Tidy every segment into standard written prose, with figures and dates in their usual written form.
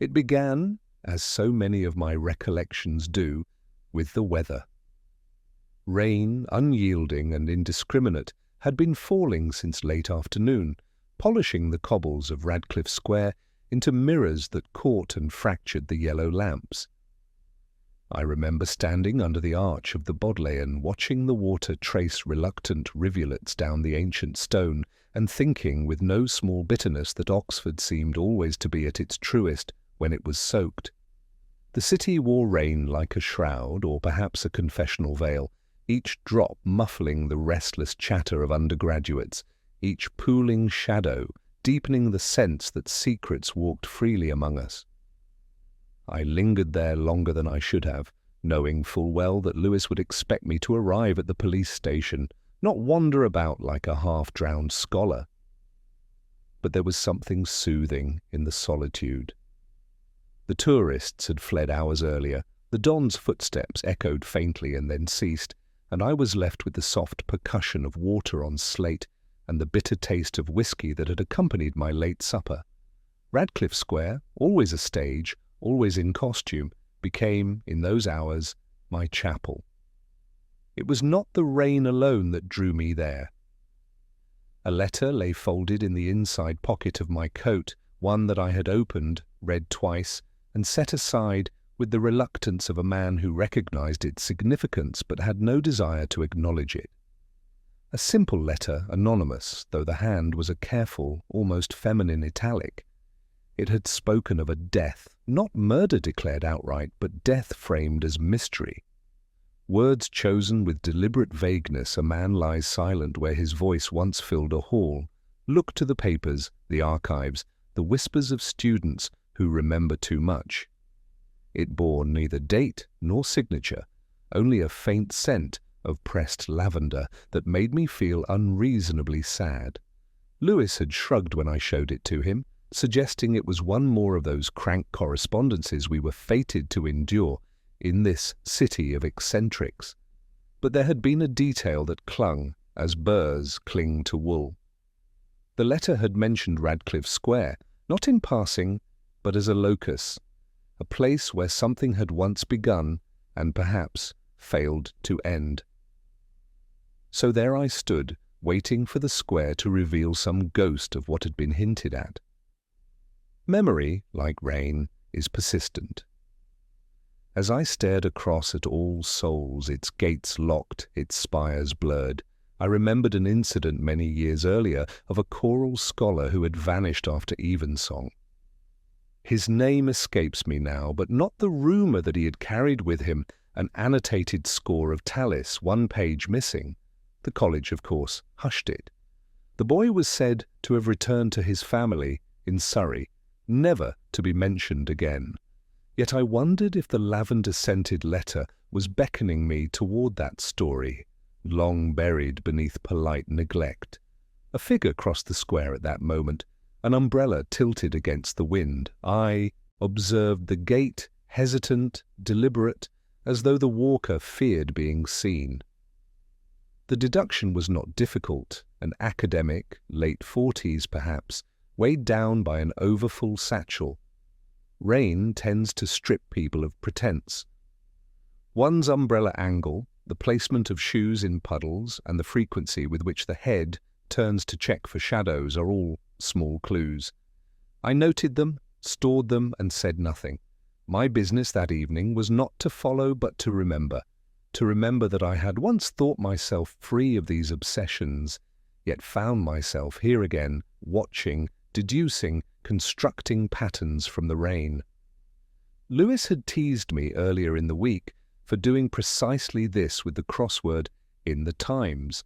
It began, as so many of my recollections do, with the weather. Rain, unyielding and indiscriminate, had been falling since late afternoon, polishing the cobbles of Radcliffe Square into mirrors that caught and fractured the yellow lamps. I remember standing under the arch of the Bodleian, watching the water trace reluctant rivulets down the ancient stone, and thinking with no small bitterness that Oxford seemed always to be at its truest when it was soaked. The city wore rain like a shroud, or perhaps a confessional veil, each drop muffling the restless chatter of undergraduates, each pooling shadow deepening the sense that secrets walked freely among us. I lingered there longer than I should have, knowing full well that Lewis would expect me to arrive at the police station, not wander about like a half-drowned scholar. But there was something soothing in the solitude. The tourists had fled hours earlier, the Don's footsteps echoed faintly and then ceased, and I was left with the soft percussion of water on slate and the bitter taste of whiskey that had accompanied my late supper. Radcliffe Square, always a stage, always in costume, became, in those hours, my chapel. It was not the rain alone that drew me there. A letter lay folded in the inside pocket of my coat, one that I had opened, read twice, and set aside with the reluctance of a man who recognized its significance but had no desire to acknowledge it. A simple letter, anonymous, though the hand was a careful, almost feminine italic. It had spoken of a death, not murder declared outright, but death framed as mystery. Words chosen with deliberate vagueness, a man lies silent where his voice once filled a hall. Look to the papers, the archives, the whispers of students who remember too much. It bore neither date nor signature, only a faint scent of pressed lavender that made me feel unreasonably sad. Lewis had shrugged when I showed it to him, suggesting it was one more of those crank correspondences we were fated to endure in this city of eccentrics. But there had been a detail that clung, as burrs cling to wool. The letter had mentioned Radcliffe Square, not in passing, but as a locus, a place where something had once begun and perhaps failed to end. So there I stood, waiting for the square to reveal some ghost of what had been hinted at. Memory, like rain, is persistent. As I stared across at All Souls, its gates locked, its spires blurred, I remembered an incident many years earlier of a choral scholar who had vanished after evensong. His name escapes me now, but not the rumour that he had carried with him an annotated score of Tallis, one page missing. The college, of course, hushed it. The boy was said to have returned to his family in Surrey, never to be mentioned again. Yet I wondered if the lavender-scented letter was beckoning me toward that story, long buried beneath polite neglect. A figure crossed the square at that moment, an umbrella tilted against the wind. I observed the gait, hesitant, deliberate, as though the walker feared being seen. The deduction was not difficult. An academic, late 40s perhaps, weighed down by an overfull satchel. Rain tends to strip people of pretense. One's umbrella angle, the placement of shoes in puddles, and the frequency with which the head turns to check for shadows are all small clues. I noted them, stored them, and said nothing. My business that evening was not to follow but to remember that I had once thought myself free of these obsessions, yet found myself here again, watching, deducing, constructing patterns from the rain. Lewis had teased me earlier in the week for doing precisely this with the crossword "in the Times."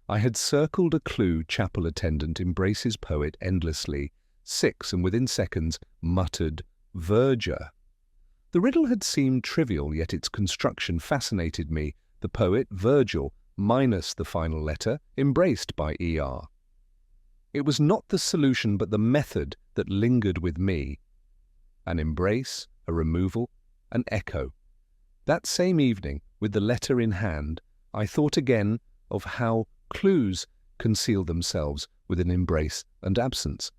I had circled a clue chapel attendant embraces poet endlessly, 6 and within seconds muttered "Verger." The riddle had seemed trivial, yet its construction fascinated me. The poet, Virgil, minus the final letter, embraced by ER. It was not the solution but the method that lingered with me. An embrace, a removal, an echo. That same evening, with the letter in hand, I thought again of how clues conceal themselves within embrace and absence.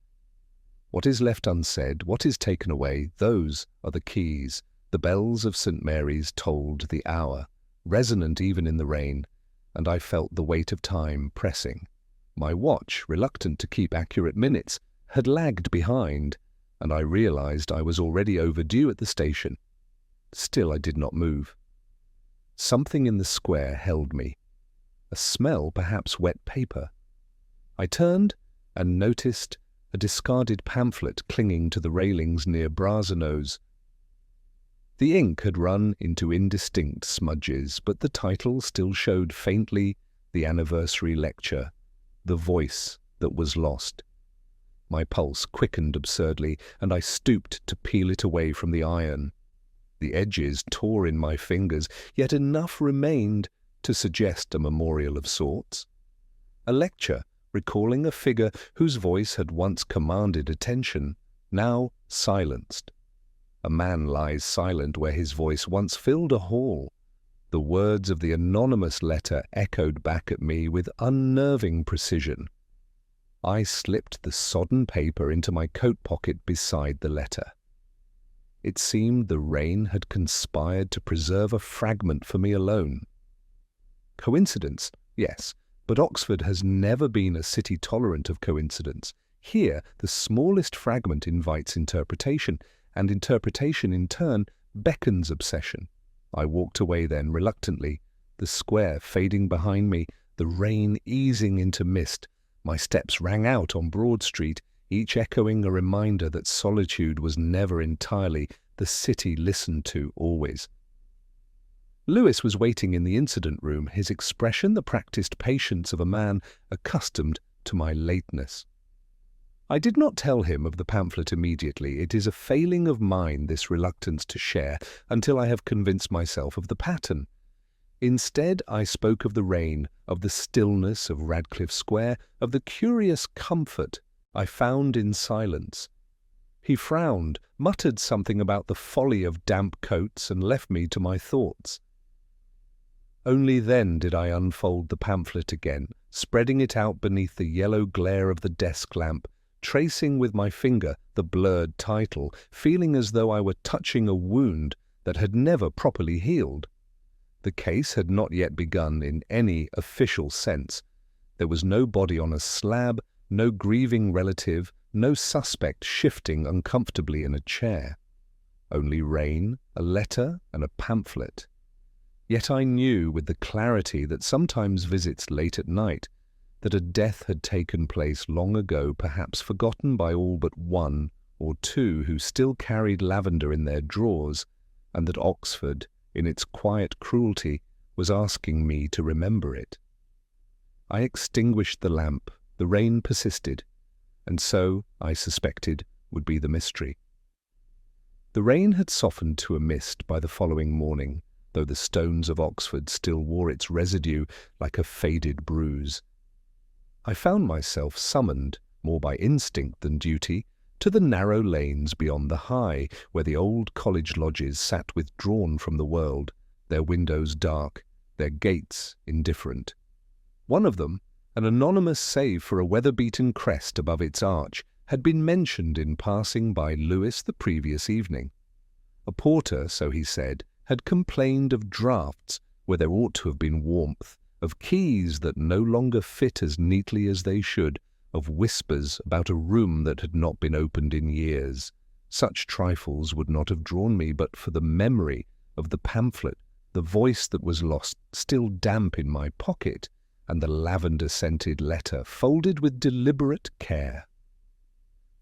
What is left unsaid, what is taken away, those are the keys. The bells of St. Mary's tolled the hour, resonant even in the rain, and I felt the weight of time pressing. My watch, reluctant to keep accurate minutes, had lagged behind, and I realized I was already overdue at the station. Still I did not move. Something in the square held me. A smell, perhaps wet paper. I turned and noticed a discarded pamphlet clinging to the railings near Brasenose. The ink had run into indistinct smudges, but the title still showed faintly the anniversary lecture, The Voice That Was Lost. My pulse quickened absurdly, and I stooped to peel it away from the iron. The edges tore in my fingers, yet enough remained to suggest a memorial of sorts. A lecture recalling a figure whose voice had once commanded attention, now silenced. A man lies silent where his voice once filled a hall. The words of the anonymous letter echoed back at me with unnerving precision. I slipped the sodden paper into my coat pocket beside the letter. It seemed the rain had conspired to preserve a fragment for me alone. Coincidence, yes, but Oxford has never been a city tolerant of coincidence. Here, the smallest fragment invites interpretation, and interpretation in turn beckons obsession. I walked away then, reluctantly, the square fading behind me, the rain easing into mist. My steps rang out on Broad Street, each echoing a reminder that solitude was never entirely the city listened to always. Lewis was waiting in the incident room, his expression the practiced patience of a man accustomed to my lateness. I did not tell him of the pamphlet immediately. It is a failing of mine, this reluctance to share, until I have convinced myself of the pattern. Instead, I spoke of the rain, of the stillness of Radcliffe Square, of the curious comfort I found in silence. He frowned, muttered something about the folly of damp coats, and left me to my thoughts. Only then did I unfold the pamphlet again, spreading it out beneath the yellow glare of the desk lamp, tracing with my finger the blurred title, feeling as though I were touching a wound that had never properly healed. The case had not yet begun in any official sense. There was no body on a slab, no grieving relative, no suspect shifting uncomfortably in a chair. Only rain, a letter, and a pamphlet. Yet I knew, with the clarity that sometimes visits late at night, that a death had taken place long ago, perhaps forgotten by all but one or two who still carried lavender in their drawers, and that Oxford, in its quiet cruelty, was asking me to remember it. I extinguished the lamp. The rain persisted, and so, I suspected, would be the mystery. The rain had softened to a mist by the following morning, though the stones of Oxford still wore its residue like a faded bruise. I found myself summoned, more by instinct than duty, to the narrow lanes beyond the High, where the old college lodges sat withdrawn from the world, their windows dark, their gates indifferent. One of them, an anonymous save for a weather-beaten crest above its arch, had been mentioned in passing by Lewis the previous evening. A porter, so he said, had complained of draughts where there ought to have been warmth, of keys that no longer fit as neatly as they should, of whispers about a room that had not been opened in years. Such trifles would not have drawn me but for the memory of the pamphlet, the voice that was lost, still damp in my pocket, and the lavender-scented letter folded with deliberate care.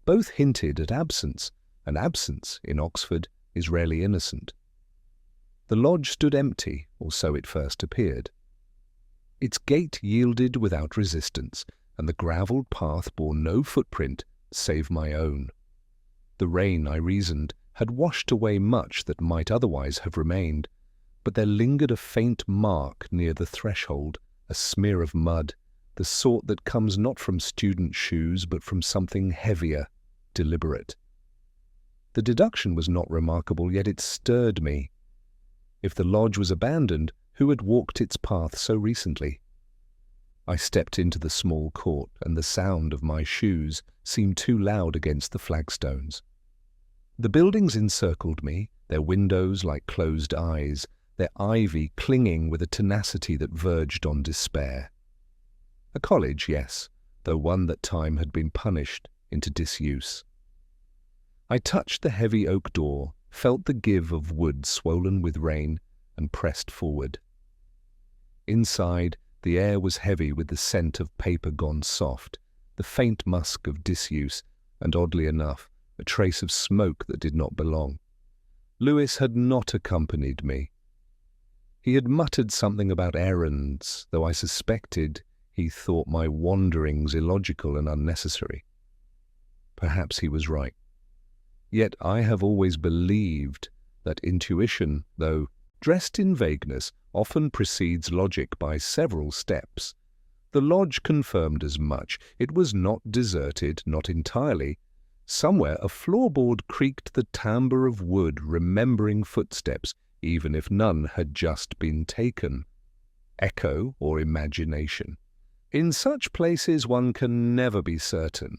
Both hinted at absence, and absence, in Oxford, is rarely innocent. The lodge stood empty, or so it first appeared. Its gate yielded without resistance, and the gravelled path bore no footprint save my own. The rain, I reasoned, had washed away much that might otherwise have remained, but there lingered a faint mark near the threshold, a smear of mud, the sort that comes not from student shoes but from something heavier, deliberate. The deduction was not remarkable, yet it stirred me. If the lodge was abandoned, who had walked its path so recently? I stepped into the small court, and the sound of my shoes seemed too loud against the flagstones. The buildings encircled me, their windows like closed eyes, their ivy clinging with a tenacity that verged on despair. A college, yes, though one that time had been punished into disuse. I touched the heavy oak door, felt the give of wood swollen with rain, and pressed forward. Inside, the air was heavy with the scent of paper gone soft, the faint musk of disuse, and oddly enough, a trace of smoke that did not belong. Lewis had not accompanied me. He had muttered something about errands, though I suspected he thought my wanderings illogical and unnecessary. Perhaps he was right. Yet I have always believed that intuition, though dressed in vagueness, often precedes logic by several steps. The lodge confirmed as much. It was not deserted, not entirely. Somewhere a floorboard creaked the timbre of wood, remembering footsteps, even if none had just been taken. Echo or imagination. In such places one can never be certain.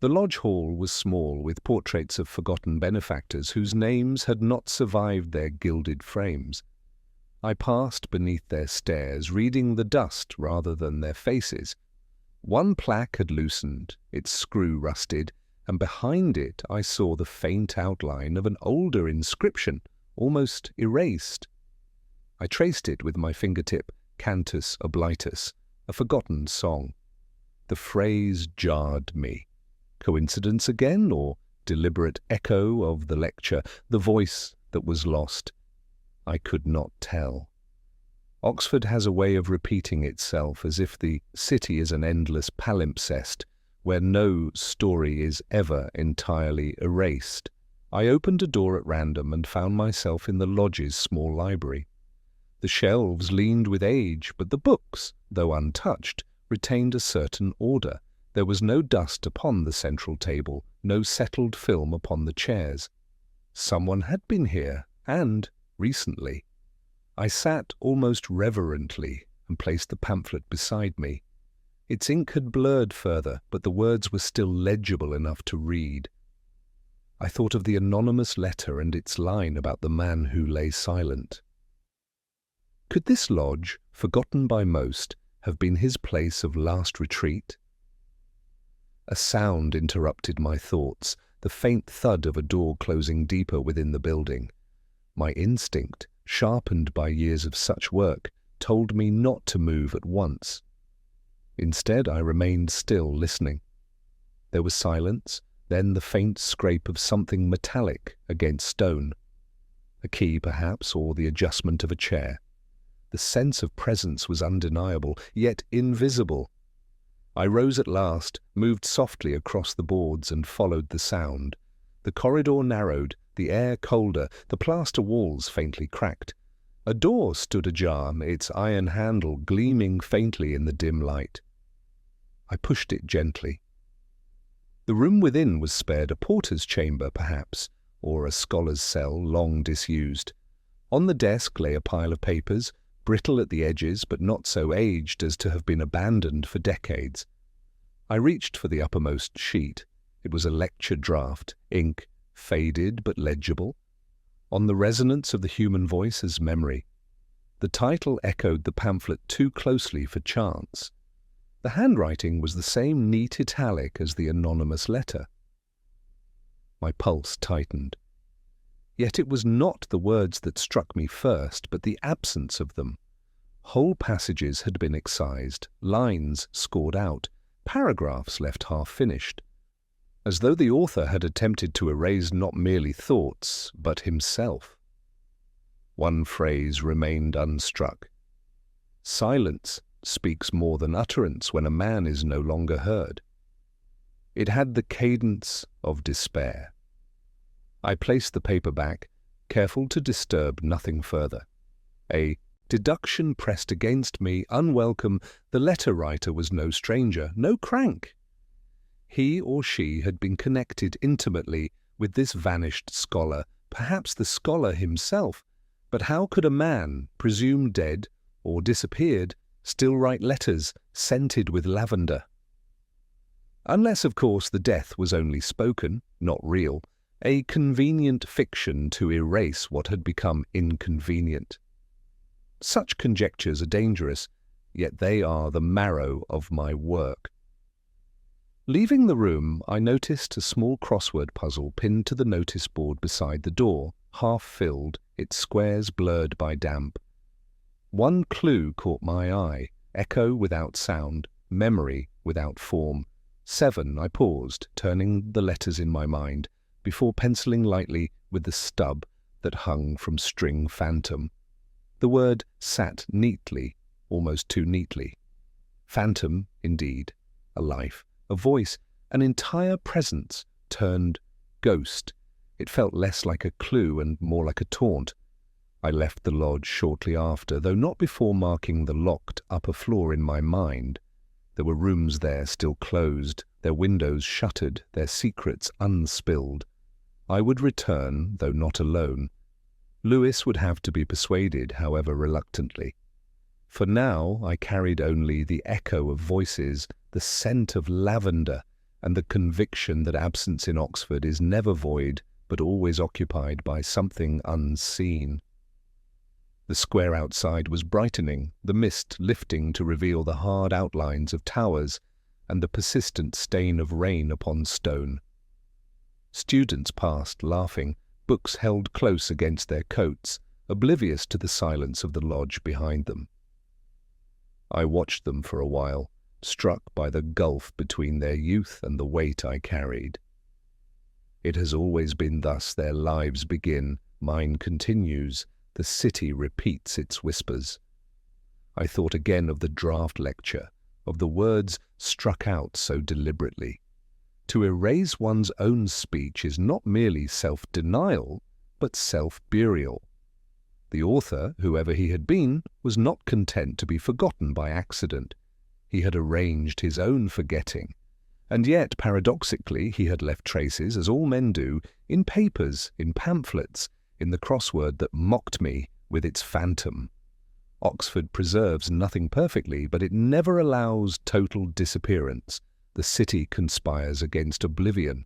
The lodge hall was small, with portraits of forgotten benefactors whose names had not survived their gilded frames. I passed beneath their stairs, reading the dust rather than their faces. One plaque had loosened, its screw rusted, and behind it I saw the faint outline of an older inscription, almost erased. I traced it with my fingertip, Cantus Oblitus, a forgotten song. The phrase jarred me. Coincidence again, or deliberate echo of the lecture, the voice that was lost? I could not tell. Oxford has a way of repeating itself, as if the city is an endless palimpsest, where no story is ever entirely erased. I opened a door at random and found myself in the lodge's small library. The shelves leaned with age, but the books, though untouched, retained a certain order. There was no dust upon the central table, no settled film upon the chairs. Someone had been here, and recently. I sat almost reverently and placed the pamphlet beside me. Its ink had blurred further, but the words were still legible enough to read. I thought of the anonymous letter and its line about the man who lay silent. Could this lodge, forgotten by most, have been his place of last retreat? A sound interrupted my thoughts, the faint thud of a door closing deeper within the building. My instinct, sharpened by years of such work, told me not to move at once. Instead, I remained still, listening. There was silence, then the faint scrape of something metallic against stone. A key, perhaps, or the adjustment of a chair. The sense of presence was undeniable, yet invisible. I rose at last, moved softly across the boards and followed the sound. The corridor narrowed, the air colder, the plaster walls faintly cracked. A door stood ajar, its iron handle gleaming faintly in the dim light. I pushed it gently. The room within was spared, a porter's chamber, perhaps, or a scholar's cell long disused. On the desk lay a pile of papers, brittle at the edges but not so aged as to have been abandoned for decades. I reached for the uppermost sheet. It was a lecture draft, ink faded but legible. On the resonance of the human voice as memory. The title echoed the pamphlet too closely for chance. The handwriting was the same neat italic as the anonymous letter. My pulse tightened. Yet it was not the words that struck me first, but the absence of them. Whole passages had been excised, lines scored out, paragraphs left half-finished, as though the author had attempted to erase not merely thoughts, but himself. One phrase remained unstruck. Silence speaks more than utterance when a man is no longer heard. It had the cadence of despair. I placed the paper back, careful to disturb nothing further. A deduction pressed against me, unwelcome. The letter-writer was no stranger, no crank. He or she had been connected intimately with this vanished scholar, perhaps the scholar himself. But how could a man, presumed dead or disappeared, still write letters scented with lavender. Unless, of course, the death was only spoken, not real, a convenient fiction to erase what had become inconvenient. Such conjectures are dangerous, yet they are the marrow of my work. Leaving the room, I noticed a small crossword puzzle pinned to the notice board beside the door, half filled, its squares blurred by damp. One clue caught my eye: echo without sound, memory without form. 7, I paused, turning the letters in my mind, before penciling lightly with the stub that hung from string phantom. The word sat neatly, almost too neatly. Phantom, indeed. A life, a voice, an entire presence turned ghost. It felt less like a clue and more like a taunt. I left the lodge shortly after, though not before marking the locked upper floor in my mind. There were rooms there still closed, their windows shuttered, their secrets unspilled. I would return, though not alone. Lewis would have to be persuaded, however reluctantly. For now I carried only the echo of voices, the scent of lavender, and the conviction that absence in Oxford is never void, but always occupied by something unseen. The square outside was brightening, the mist lifting to reveal the hard outlines of towers and the persistent stain of rain upon stone. Students passed, laughing, books held close against their coats, oblivious to the silence of the lodge behind them. I watched them for a while, struck by the gulf between their youth and the weight I carried. It has always been thus their lives begin, mine continues, the city repeats its whispers. I thought again of the draft lecture, of the words struck out so deliberately. To erase one's own speech is not merely self-denial, but self-burial. The author, whoever he had been, was not content to be forgotten by accident. He had arranged his own forgetting, and yet, paradoxically, he had left traces, as all men do, in papers, in pamphlets, in the crossword that mocked me with its phantom. Oxford preserves nothing perfectly, but it never allows total disappearance. The city conspires against oblivion.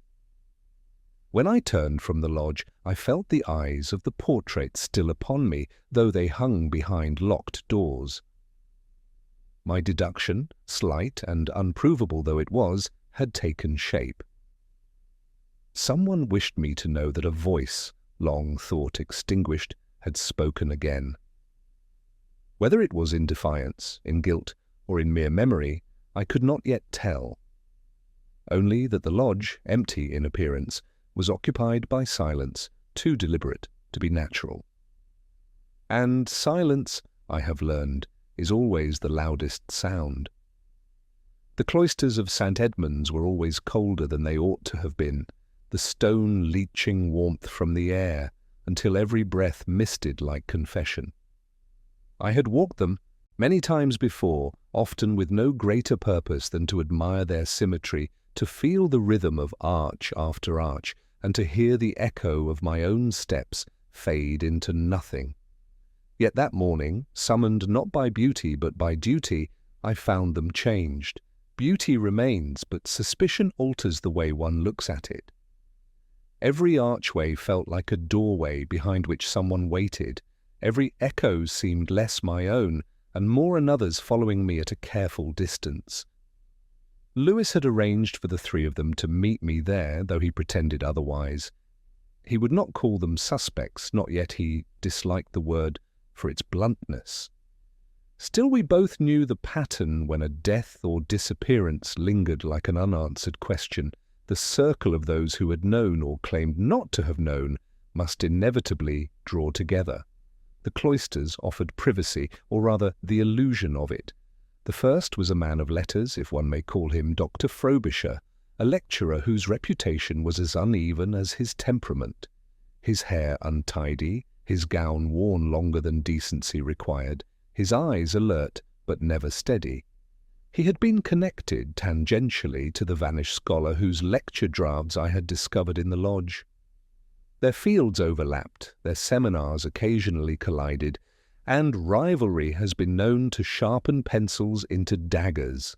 When I turned from the lodge, I felt the eyes of the portrait still upon me, though they hung behind locked doors. My deduction, slight and unprovable though it was, had taken shape. Someone wished me to know that a voice, long thought extinguished, had spoken again. Whether it was in defiance, in guilt, or in mere memory, I could not yet tell. Only that the lodge, empty in appearance, was occupied by silence, too deliberate to be natural. And silence, I have learned, is always the loudest sound. The cloisters of St. Edmund's were always colder than they ought to have been, the stone leaching warmth from the air, until every breath misted like confession. I had walked them many times before, often with no greater purpose than to admire their symmetry, to feel the rhythm of arch after arch, and to hear the echo of my own steps fade into nothing. Yet that morning, summoned not by beauty but by duty, I found them changed. Beauty remains, but suspicion alters the way one looks at it. Every archway felt like a doorway behind which someone waited. Every echo seemed less my own, and more another's following me at a careful distance. Lewis had arranged for the three of them to meet me there, though he pretended otherwise. He would not call them suspects, not yet he disliked the word for its bluntness. Still, we both knew the pattern when a death or disappearance lingered like an unanswered question. The circle of those who had known or claimed not to have known must inevitably draw together. The cloisters offered privacy, or rather the illusion of it. The first was a man of letters, if one may call him Dr. Frobisher, a lecturer whose reputation was as uneven as his temperament. His hair untidy, his gown worn longer than decency required, his eyes alert but never steady. He had been connected tangentially to the vanished scholar whose lecture drafts I had discovered in the lodge. Their fields overlapped, their seminars occasionally collided, and rivalry has been known to sharpen pencils into daggers.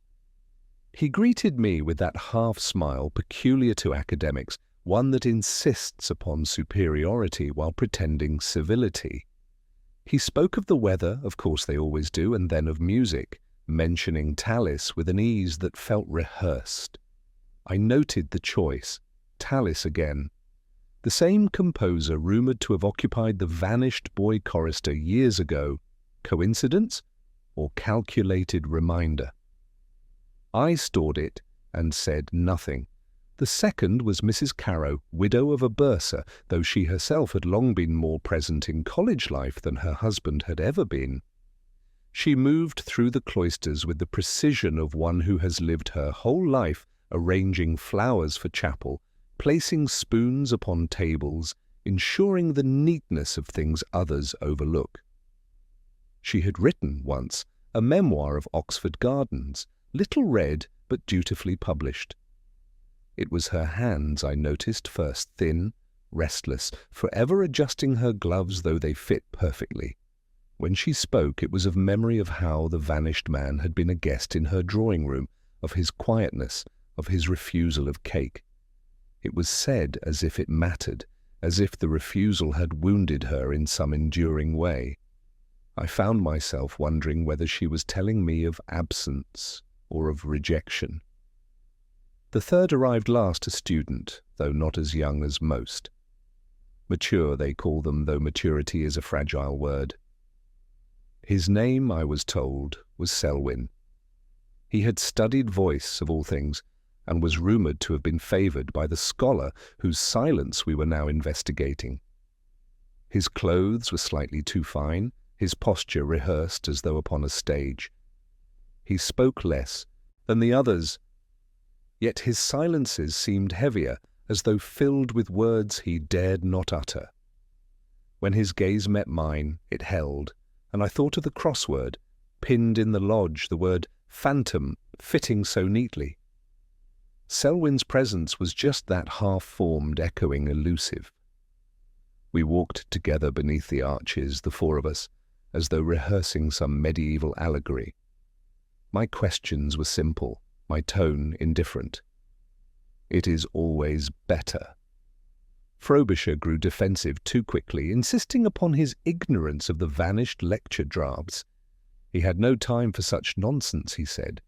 He greeted me with that half-smile peculiar to academics, one that insists upon superiority while pretending civility. He spoke of the weather, of course they always do, and then of music, mentioning Tallis with an ease that felt rehearsed. I noted the choice, Tallis again. The same composer rumoured to have occupied the vanished boy chorister years ago. Coincidence or calculated reminder? I stored it and said nothing. The second was Mrs. Carrow, widow of a bursar, though she herself had long been more present in college life than her husband had ever been. She moved through the cloisters with the precision of one who has lived her whole life arranging flowers for chapel, placing spoons upon tables, ensuring the neatness of things others overlook. She had written, once, a memoir of Oxford Gardens, little read but dutifully published. It was her hands I noticed first, thin, restless, forever adjusting her gloves though they fit perfectly. When she spoke, it was of memory of how the vanished man had been a guest in her drawing-room, of his quietness, of his refusal of cake. It was said as if it mattered, as if the refusal had wounded her in some enduring way. I found myself wondering whether she was telling me of absence or of rejection. The third arrived last, a student, though not as young as most. Mature, they call them, though maturity is a fragile word. His name, I was told, was Selwyn. He had studied voice, of all things, and was rumoured to have been favoured by the scholar whose silence we were now investigating. His clothes were slightly too fine, his posture rehearsed as though upon a stage. He spoke less than the others, yet his silences seemed heavier, as though filled with words he dared not utter. When his gaze met mine, it held, and I thought of the crossword, pinned in the lodge, the word phantom, fitting so neatly. Selwyn's presence was just that half-formed, echoing elusive. We walked together beneath the arches, the four of us, as though rehearsing some medieval allegory. My questions were simple, my tone indifferent. It is always better. Frobisher grew defensive too quickly, insisting upon his ignorance of the vanished lecture drafts. He had no time for such nonsense, he said.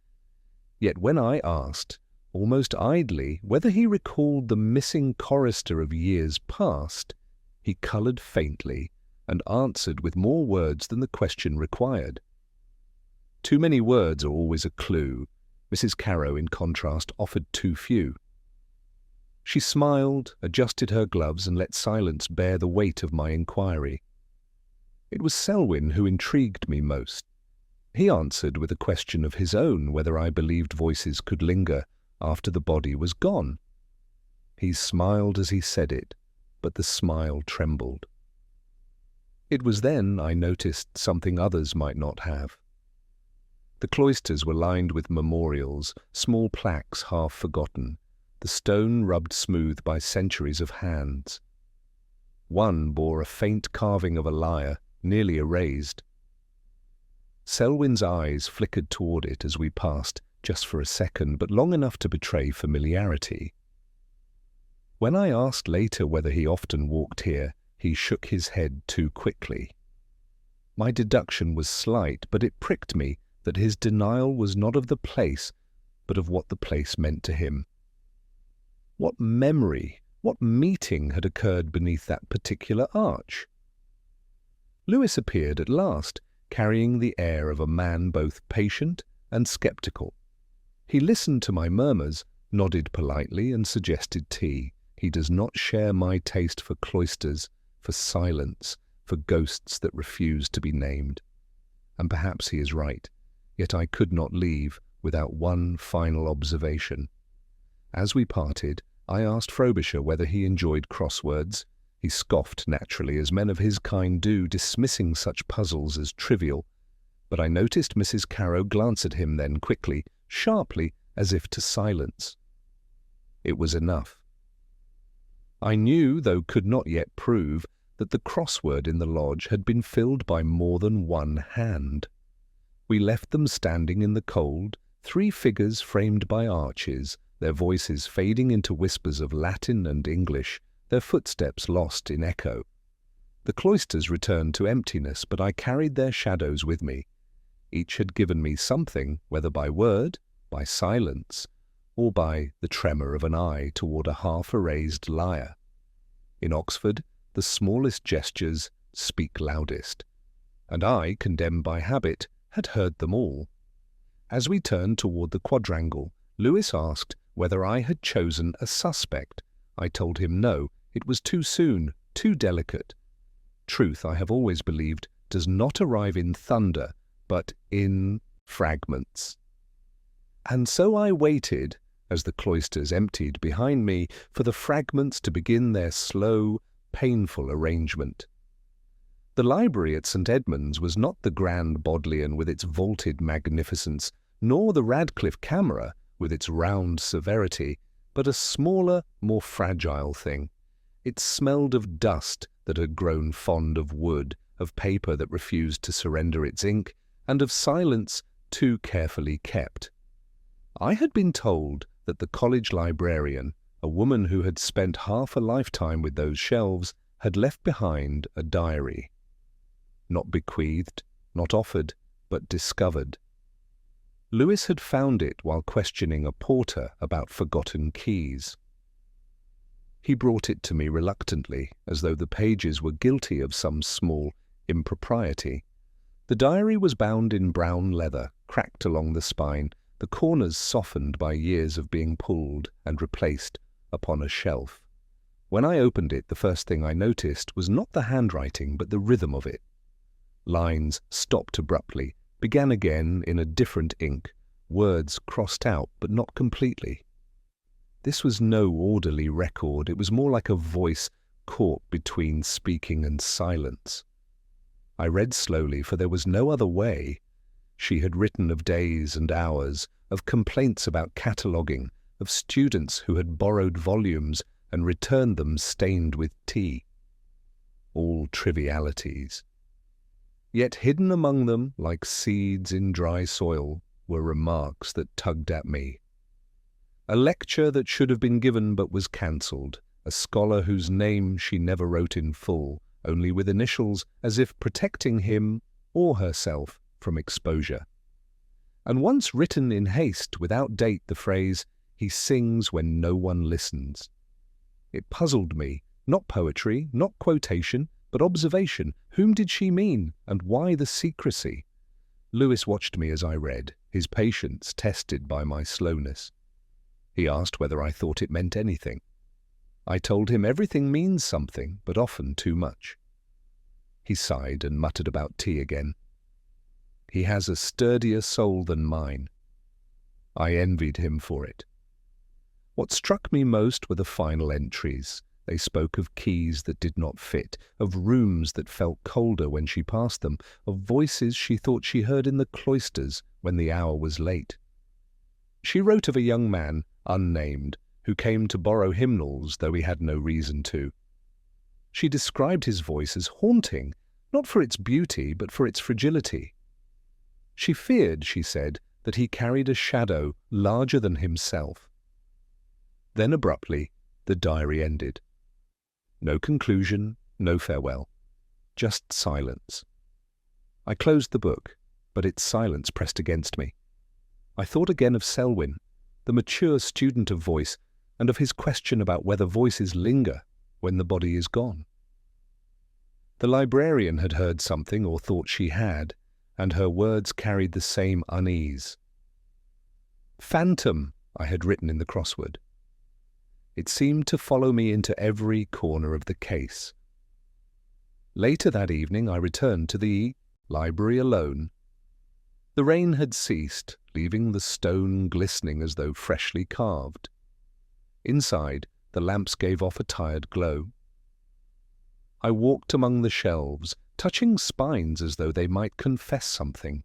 Yet when I asked, almost idly, whether he recalled the missing chorister of years past, he coloured faintly and answered with more words than the question required. Too many words are always a clue. Mrs. Carrow, in contrast, offered too few. She smiled, adjusted her gloves, and let silence bear the weight of my inquiry. It was Selwyn who intrigued me most. He answered with a question of his own whether I believed voices could linger after the body was gone. He smiled as he said it, but the smile trembled. It was then I noticed something others might not have. The cloisters were lined with memorials, small plaques half forgotten, the stone rubbed smooth by centuries of hands. One bore a faint carving of a lyre, nearly erased. Selwyn's eyes flickered toward it as we passed, just for a second, but long enough to betray familiarity. When I asked later whether he often walked here, he shook his head too quickly. My deduction was slight, but it pricked me that his denial was not of the place, but of what the place meant to him. What memory, what meeting had occurred beneath that particular arch? Lewis appeared at last, carrying the air of a man both patient and sceptical. He listened to my murmurs, nodded politely, and suggested tea. He does not share my taste for cloisters, for silence, for ghosts that refuse to be named. And perhaps he is right. Yet I could not leave without one final observation. As we parted, I asked Frobisher whether he enjoyed crosswords. He scoffed naturally, as men of his kind do, dismissing such puzzles as trivial. But I noticed Mrs. Carrow glance at him then quickly, sharply, as if to silence. It was enough. I knew, though could not yet prove, that the crossword in the lodge had been filled by more than one hand. We left them standing in the cold, 3 figures framed by arches, their voices fading into whispers of Latin and English, their footsteps lost in echo. The cloisters returned to emptiness, but I carried their shadows with me. Each had given me something, whether by word, by silence, or by the tremor of an eye toward a half-erased lyre. In Oxford, the smallest gestures speak loudest, and I, condemned by habit, had heard them all. As we turned toward the quadrangle, Lewis asked whether I had chosen a suspect. I told him no, it was too soon, too delicate. Truth, I have always believed, does not arrive in thunder, but in fragments. And so I waited, as the cloisters emptied behind me, for the fragments to begin their slow, painful arrangement. The library at St. Edmund's was not the grand Bodleian with its vaulted magnificence, nor the Radcliffe camera with its round severity, but a smaller, more fragile thing. It smelled of dust that had grown fond of wood, of paper that refused to surrender its ink, and of silence too carefully kept. I had been told that the college librarian, a woman who had spent half a lifetime with those shelves, had left behind a diary. Not bequeathed, not offered, but discovered. Lewis had found it while questioning a porter about forgotten keys. He brought it to me reluctantly, as though the pages were guilty of some small impropriety. The diary was bound in brown leather, cracked along the spine, the corners softened by years of being pulled and replaced upon a shelf. When I opened it, the first thing I noticed was not the handwriting, but the rhythm of it. Lines stopped abruptly, began again in a different ink, words crossed out but not completely. This was no orderly record, it was more like a voice caught between speaking and silence. I read slowly, for there was no other way. She had written of days and hours, of complaints about cataloguing, of students who had borrowed volumes and returned them stained with tea. All trivialities. Yet hidden among them, like seeds in dry soil, were remarks that tugged at me. A lecture that should have been given but was cancelled, a scholar whose name she never wrote in full, only with initials, as if protecting him or herself from exposure. And once written in haste, without date, the phrase, "He sings when no one listens." It puzzled me, not poetry, not quotation, but observation. Whom did she mean, and why the secrecy? Lewis watched me as I read, his patience tested by my slowness. He asked whether I thought it meant anything. I told him everything means something, but often too much. He sighed and muttered about tea again. He has a sturdier soul than mine. I envied him for it. What struck me most were the final entries. They spoke of keys that did not fit, of rooms that felt colder when she passed them, of voices she thought she heard in the cloisters when the hour was late. She wrote of a young man, unnamed, who came to borrow hymnals, though he had no reason to. She described his voice as haunting, not for its beauty, but for its fragility. She feared, she said, that he carried a shadow larger than himself. Then abruptly, the diary ended. No conclusion, no farewell, just silence. I closed the book, but its silence pressed against me. I thought again of Selwyn, the mature student of voice, and of his question about whether voices linger when the body is gone. The librarian had heard something, or thought she had, and her words carried the same unease. Phantom, I had written in the crossword. It seemed to follow me into every corner of the case. Later that evening I returned to the library alone. The rain had ceased, leaving the stone glistening as though freshly carved. Inside, the lamps gave off a tired glow. I walked among the shelves, touching spines as though they might confess something.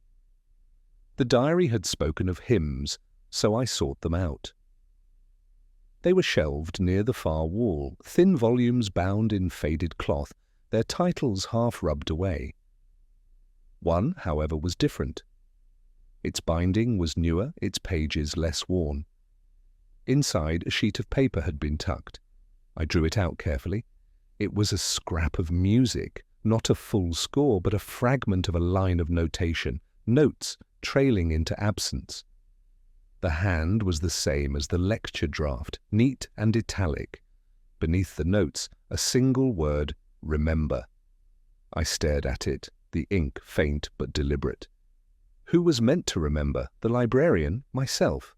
The diary had spoken of hymns, so I sought them out. They were shelved near the far wall, thin volumes bound in faded cloth, their titles half rubbed away. One, however, was different. Its binding was newer, its pages less worn. Inside, a sheet of paper had been tucked. I drew it out carefully. It was a scrap of music, not a full score, but a fragment of a line of notation, notes trailing into absence. The hand was the same as the lecture draft, neat and italic. Beneath the notes, a single word, remember. I stared at it, the ink faint but deliberate. Who was meant to remember, the librarian, myself?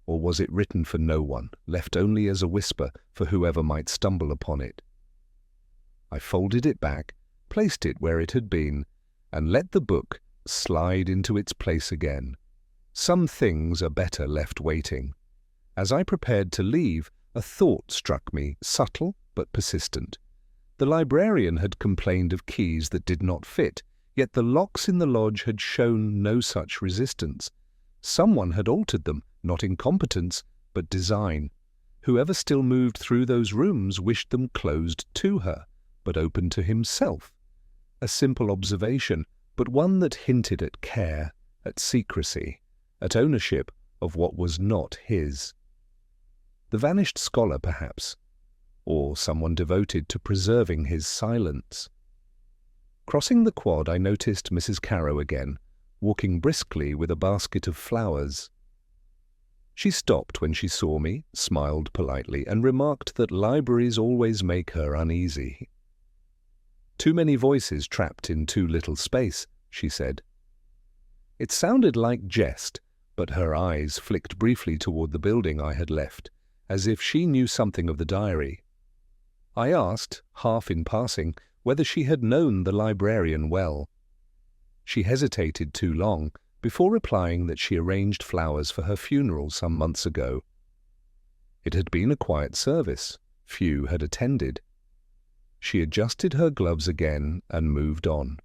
Or was it written for no one, left only as a whisper for whoever might stumble upon it? I folded it back, placed it where it had been, and let the book slide into its place again. Some things are better left waiting. As I prepared to leave, a thought struck me, subtle but persistent. The librarian had complained of keys that did not fit, yet the locks in the lodge had shown no such resistance. Someone had altered them, not incompetence, but design. Whoever still moved through those rooms wished them closed to her, but open to himself. A simple observation, but one that hinted at care, at secrecy, at ownership of what was not his. The vanished scholar, perhaps, or someone devoted to preserving his silence. Crossing the quad, I noticed Mrs. Carrow again, walking briskly with a basket of flowers. She stopped when she saw me, smiled politely, and remarked that libraries always make her uneasy. Too many voices trapped in too little space, she said. It sounded like jest, but her eyes flicked briefly toward the building I had left, as if she knew something of the diary. I asked, half in passing, whether she had known the librarian well. She hesitated too long, before replying that she arranged flowers for her funeral some months ago. It had been a quiet service. Few had attended. She adjusted her gloves again and moved on.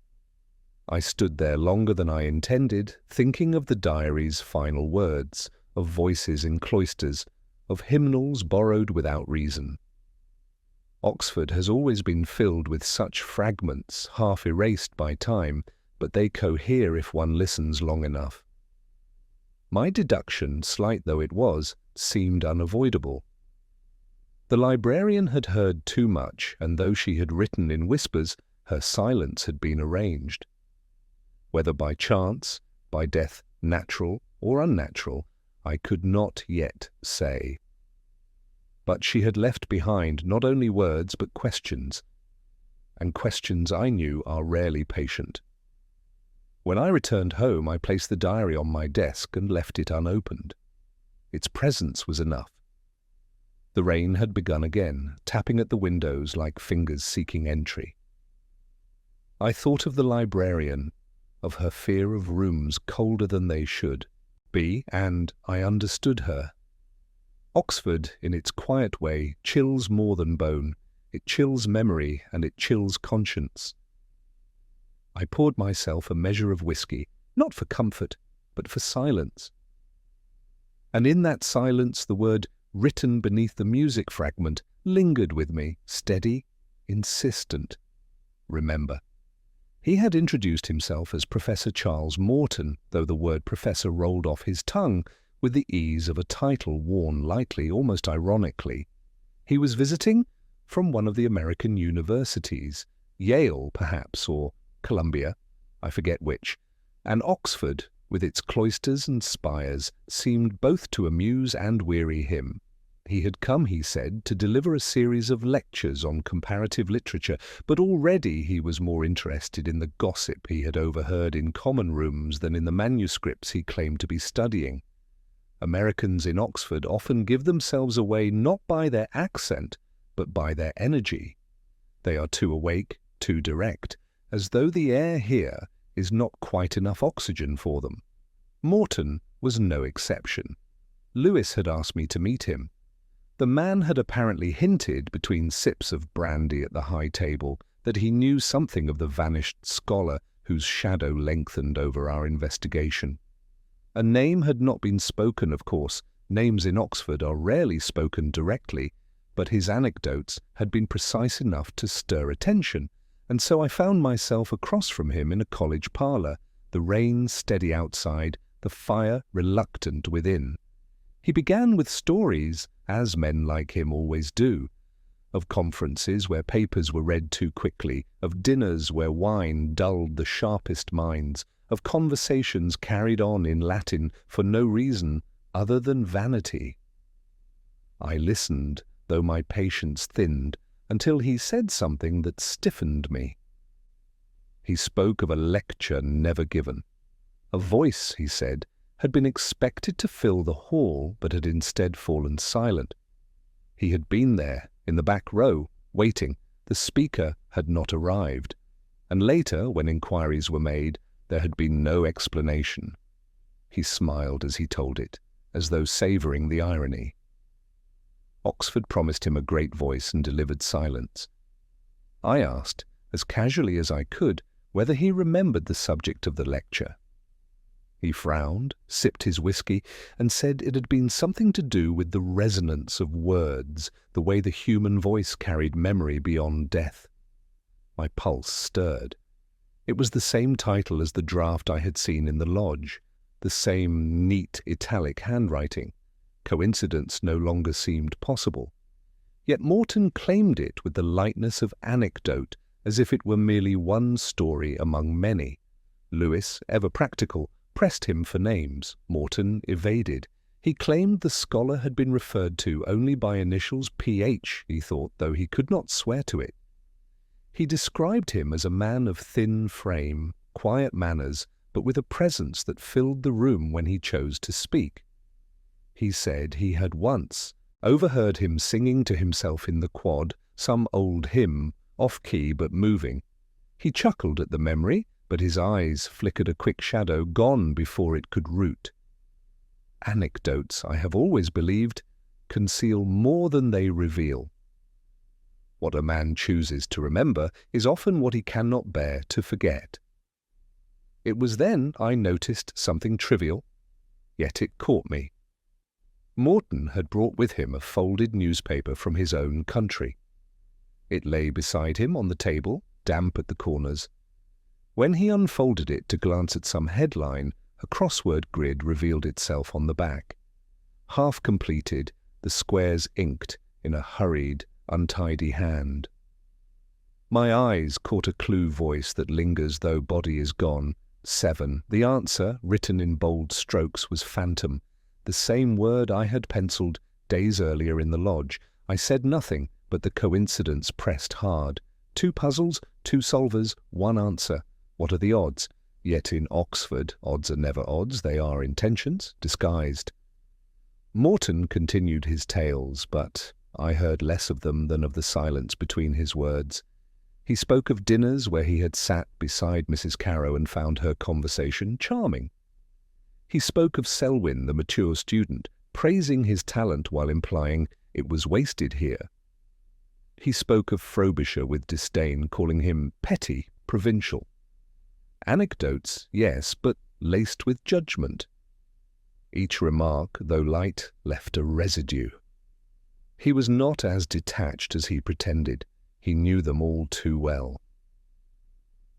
I stood there longer than I intended, thinking of the diary's final words, of voices in cloisters, of hymnals borrowed without reason. Oxford has always been filled with such fragments, half erased by time, but they cohere if one listens long enough. My deduction, slight though it was, seemed unavoidable. The librarian had heard too much, and though she had written in whispers, her silence had been arranged. Whether by chance, by death natural or unnatural, I could not yet say. But she had left behind not only words but questions, and questions, I knew, are rarely patient. When I returned home, I placed the diary on my desk and left it unopened. Its presence was enough. The rain had begun again, tapping at the windows like fingers seeking entry. I thought of the librarian, of her fear of rooms colder than they should be, and I understood her. Oxford, in its quiet way, chills more than bone. It chills memory and it chills conscience. I poured myself a measure of whiskey, not for comfort, but for silence. And in that silence the word written beneath the music fragment lingered with me, steady, insistent. Remember. He had introduced himself as Professor Charles Morton, though the word professor rolled off his tongue with the ease of a title worn lightly, almost ironically. He was visiting from one of the American universities, Yale perhaps, or Columbia, I forget which, and Oxford, with its cloisters and spires, seemed both to amuse and weary him. He had come, he said, to deliver a series of lectures on comparative literature, but already he was more interested in the gossip he had overheard in common rooms than in the manuscripts he claimed to be studying. Americans in Oxford often give themselves away not by their accent, but by their energy. They are too awake, too direct, as though the air here is not quite enough oxygen for them. Morton was no exception. Lewis had asked me to meet him. The man had apparently hinted, between sips of brandy at the high table, that he knew something of the vanished scholar whose shadow lengthened over our investigation. A name had not been spoken, of course. Names in Oxford are rarely spoken directly, but his anecdotes had been precise enough to stir attention, and so I found myself across from him in a college parlour, the rain steady outside, the fire reluctant within. He began with stories, as men like him always do, of conferences where papers were read too quickly, of dinners where wine dulled the sharpest minds, of conversations carried on in Latin for no reason other than vanity. I listened, though my patience thinned, until he said something that stiffened me. He spoke of a lecture never given. A voice, he said, had been expected to fill the hall, but had instead fallen silent. He had been there, in the back row, waiting. The speaker had not arrived, and later, when inquiries were made, there had been no explanation. He smiled as he told it, as though savouring the irony. Oxford promised him a great voice and delivered silence. I asked, as casually as I could, whether he remembered the subject of the lecture. He frowned, sipped his whisky, and said it had been something to do with the resonance of words, the way the human voice carried memory beyond death. My pulse stirred. It was the same title as the draft I had seen in the lodge, the same neat italic handwriting. Coincidence no longer seemed possible. Yet Morton claimed it with the lightness of anecdote, as if it were merely one story among many. Lewis, ever practical, pressed him for names. Morton evaded. He claimed the scholar had been referred to only by initials P.H., he thought, though he could not swear to it. He described him as a man of thin frame, quiet manners, but with a presence that filled the room when he chose to speak. He said he had once overheard him singing to himself in the quad some old hymn, off-key but moving. He chuckled at the memory, but his eyes flickered a quick shadow, gone before it could root. Anecdotes, I have always believed, conceal more than they reveal. What a man chooses to remember is often what he cannot bear to forget. It was then I noticed something trivial, yet it caught me. Morton had brought with him a folded newspaper from his own country. It lay beside him on the table, damp at the corners. When he unfolded it to glance at some headline, a crossword grid revealed itself on the back. Half completed, the squares inked in a hurried, untidy hand. My eyes caught a clue voice that lingers though body is gone. 7. The answer, written in bold strokes, was phantom, the same word I had penciled days earlier in the lodge. I said nothing, but the coincidence pressed hard. 2 puzzles, 2 solvers, 1 answer. What are the odds? Yet in Oxford, odds are never odds, they are intentions, disguised. Morton continued his tales, but I heard less of them than of the silence between his words. He spoke of dinners where he had sat beside Mrs. Carrow and found her conversation charming. He spoke of Selwyn, the mature student, praising his talent while implying it was wasted here. He spoke of Frobisher with disdain, calling him petty, provincial. Anecdotes, yes, but laced with judgment. Each remark, though light, left a residue. He was not as detached as he pretended. He knew them all too well.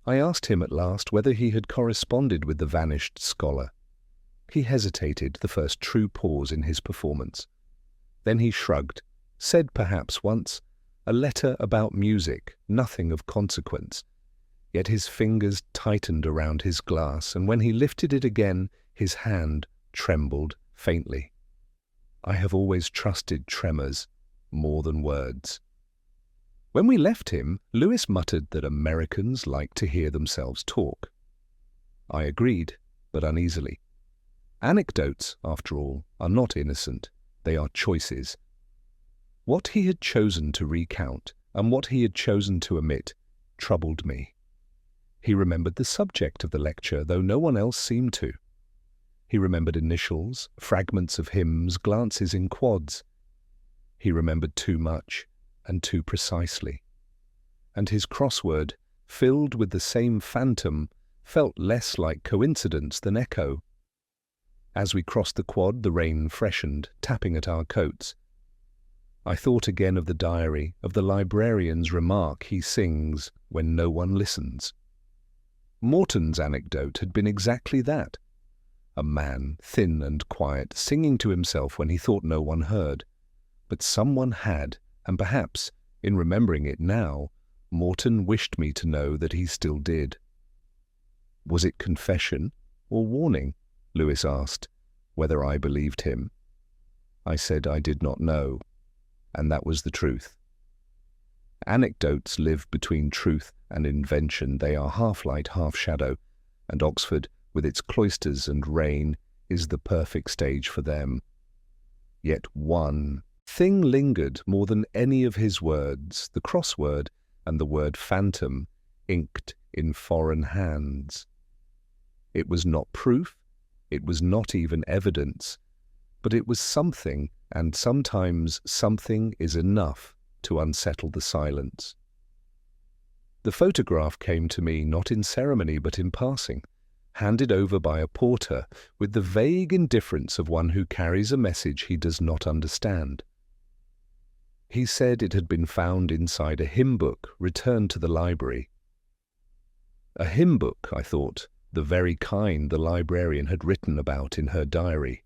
I asked him at last whether he had corresponded with the vanished scholar. He hesitated, the first true pause in his performance. Then he shrugged, said perhaps once, a letter about music, nothing of consequence. Yet his fingers tightened around his glass, and when he lifted it again, his hand trembled faintly. I have always trusted tremors more than words. When we left him, Lewis muttered that Americans like to hear themselves talk. I agreed, but uneasily. Anecdotes, after all, are not innocent. They are choices. What he had chosen to recount, and what he had chosen to omit, troubled me. He remembered the subject of the lecture, though no one else seemed to. He remembered initials, fragments of hymns, glances in quads. He remembered too much, and too precisely. And his crossword, filled with the same phantom, felt less like coincidence than echo. As we crossed the quad, the rain freshened, tapping at our coats. I thought again of the diary, of the librarian's remark he sings when no one listens. Morton's anecdote had been exactly that. A man, thin and quiet, singing to himself when he thought no one heard. But someone had, and perhaps, in remembering it now, Morton wished me to know that he still did. Was it confession or warning? Lewis asked, whether I believed him. I said I did not know, and that was the truth. Anecdotes live between truth and invention. They are half light, half shadow, and Oxford, with its cloisters and rain, is the perfect stage for them. Yet one thing lingered more than any of his words, the crossword and the word phantom, inked in foreign hands. It was not proof, it was not even evidence, but it was something, and sometimes something is enough to unsettle the silence. The photograph came to me not in ceremony but in passing, handed over by a porter with the vague indifference of one who carries a message he does not understand. He said it had been found inside a hymn book returned to the library. A hymn book, I thought, the very kind the librarian had written about in her diary.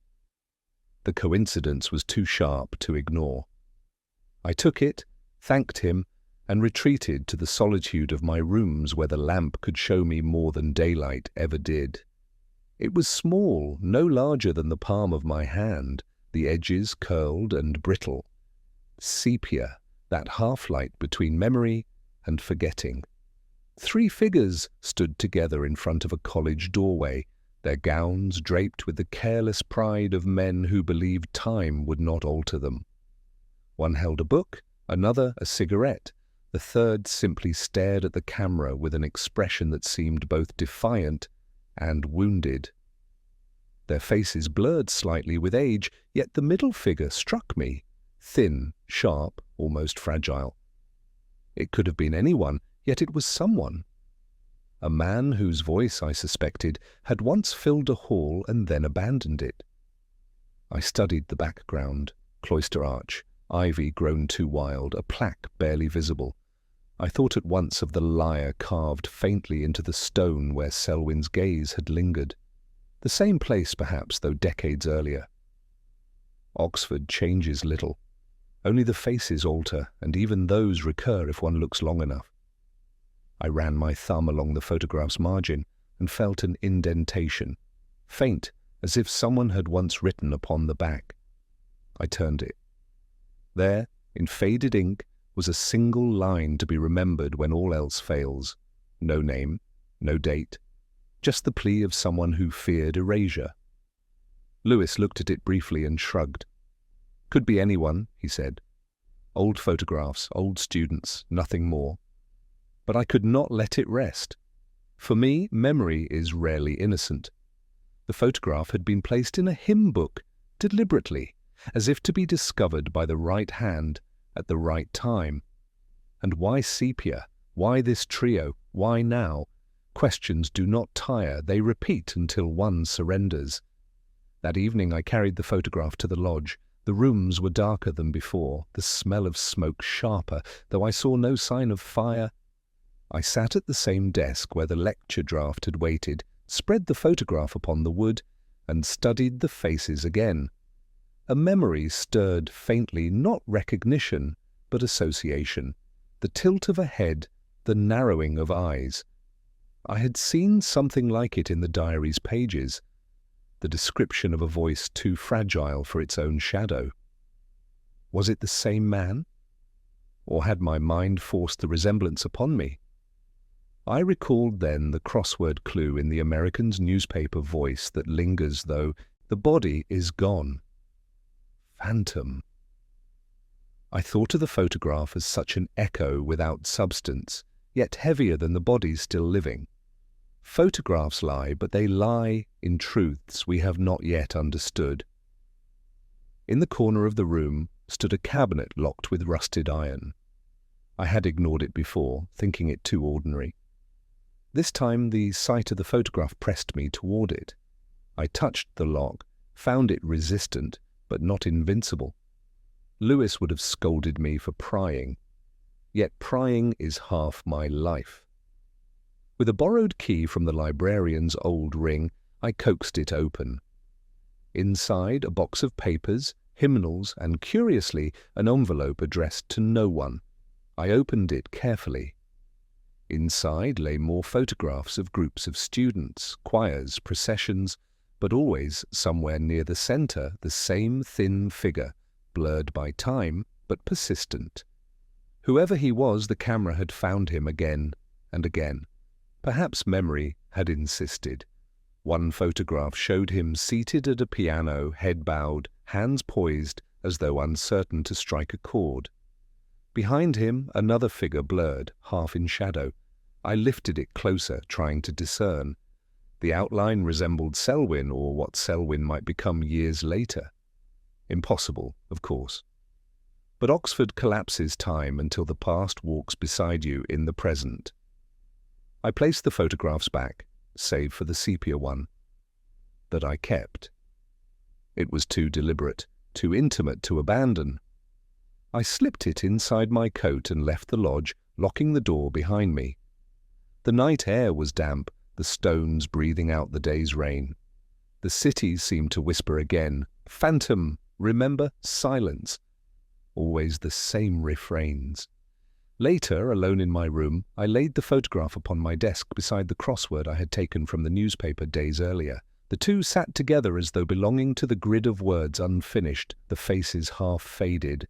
The coincidence was too sharp to ignore. I took it, thanked him, and retreated to the solitude of my rooms where the lamp could show me more than daylight ever did. It was small, no larger than the palm of my hand, the edges curled and brittle. Sepia, that half-light between memory and forgetting. 3 figures stood together in front of a college doorway, their gowns draped with the careless pride of men who believed time would not alter them. One held a book, another a cigarette, the third simply stared at the camera with an expression that seemed both defiant and wounded. Their faces blurred slightly with age, yet the middle figure struck me, thin, sharp, almost fragile. It could have been anyone, yet it was someone. A man whose voice, I suspected, had once filled a hall and then abandoned it. I studied the background, cloister arch, ivy grown too wild, a plaque barely visible. I thought at once of the lyre carved faintly into the stone where Selwyn's gaze had lingered. The same place, perhaps, though decades earlier. Oxford changes little. Only the faces alter, and even those recur if one looks long enough. I ran my thumb along the photograph's margin and felt an indentation, faint, as if someone had once written upon the back. I turned it. There, in faded ink, was a single line to be remembered when all else fails. No name, no date, just the plea of someone who feared erasure. Lewis looked at it briefly and shrugged. Could be anyone, he said. Old photographs, old students, nothing more. But I could not let it rest. For me, memory is rarely innocent. The photograph had been placed in a hymn book, deliberately, as if to be discovered by the right hand at the right time. And why sepia? Why this trio? Why now? Questions do not tire, they repeat until one surrenders. That evening I carried the photograph to the lodge. The rooms were darker than before, the smell of smoke sharper, though I saw no sign of fire. I sat at the same desk where the lecture draft had waited, spread the photograph upon the wood, and studied the faces again. A memory stirred faintly, not recognition, but association. The tilt of a head, the narrowing of eyes. I had seen something like it in the diary's pages. The description of a voice too fragile for its own shadow. Was it the same man? Or had my mind forced the resemblance upon me? I recalled then the crossword clue in the American's newspaper voice that lingers though the body is gone. Phantom. I thought of the photograph as such an echo without substance, yet heavier than the body still living. Photographs lie, but they lie in truths we have not yet understood. In the corner of the room stood a cabinet locked with rusted iron. I had ignored it before, thinking it too ordinary. This time the sight of the photograph pressed me toward it. I touched the lock, found it resistant, but not invincible. Lewis would have scolded me for prying. Yet prying is half my life. With a borrowed key from the librarian's old ring, I coaxed it open. Inside, a box of papers, hymnals, and, curiously, an envelope addressed to no one. I opened it carefully. Inside lay more photographs of groups of students, choirs, processions, but always, somewhere near the center, the same thin figure, blurred by time, but persistent. Whoever he was, the camera had found him again and again. Perhaps memory had insisted. One photograph showed him seated at a piano, head bowed, hands poised, as though uncertain to strike a chord. Behind him, another figure blurred, half in shadow. I lifted it closer, trying to discern. The outline resembled Selwyn, or what Selwyn might become years later. Impossible, of course. But Oxford collapses time until the past walks beside you in the present. I placed the photographs back, save for the sepia one, that I kept. It was too deliberate, too intimate to abandon. I slipped it inside my coat and left the lodge, locking the door behind me. The night air was damp, the stones breathing out the day's rain. The city seemed to whisper again, "Phantom, remember, silence." Always the same refrains. Later, alone in my room, I laid the photograph upon my desk beside the crossword I had taken from the newspaper days earlier. The two sat together as though belonging to the grid of words unfinished, the faces half faded.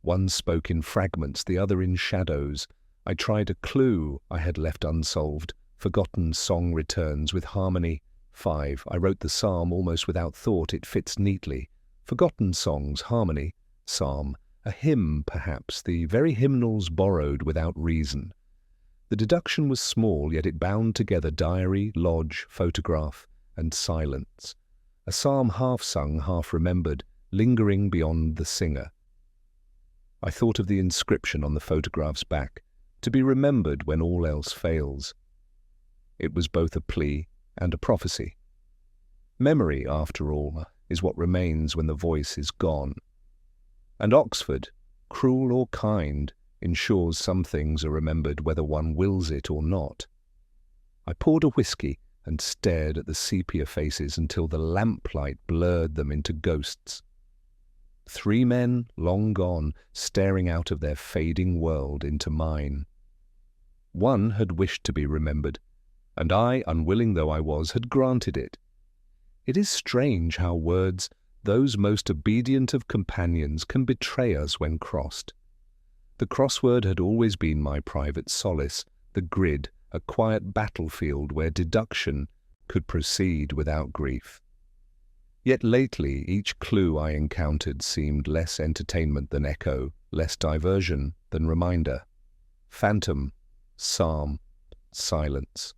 One spoke in fragments, the other in shadows. I tried a clue I had left unsolved. Forgotten song returns with harmony. 5. I wrote the psalm almost without thought. It fits neatly. Forgotten songs, harmony, psalm. A hymn, perhaps, the very hymnals borrowed without reason. The deduction was small, yet it bound together diary, lodge, photograph, and silence. A psalm half sung, half remembered, lingering beyond the singer. I thought of the inscription on the photograph's back, to be remembered when all else fails. It was both a plea and a prophecy. Memory, after all, is what remains when the voice is gone. And Oxford, cruel or kind, ensures some things are remembered whether one wills it or not. I poured a whiskey and stared at the sepia faces until the lamplight blurred them into ghosts. 3 men, long gone, staring out of their fading world into mine. One had wished to be remembered, and I, unwilling though I was, had granted it. It is strange how words, those most obedient of companions, can betray us when crossed. The crossword had always been my private solace, the grid, a quiet battlefield where deduction could proceed without grief. Yet lately each clue I encountered seemed less entertainment than echo, less diversion than reminder. Phantom, psalm, silence.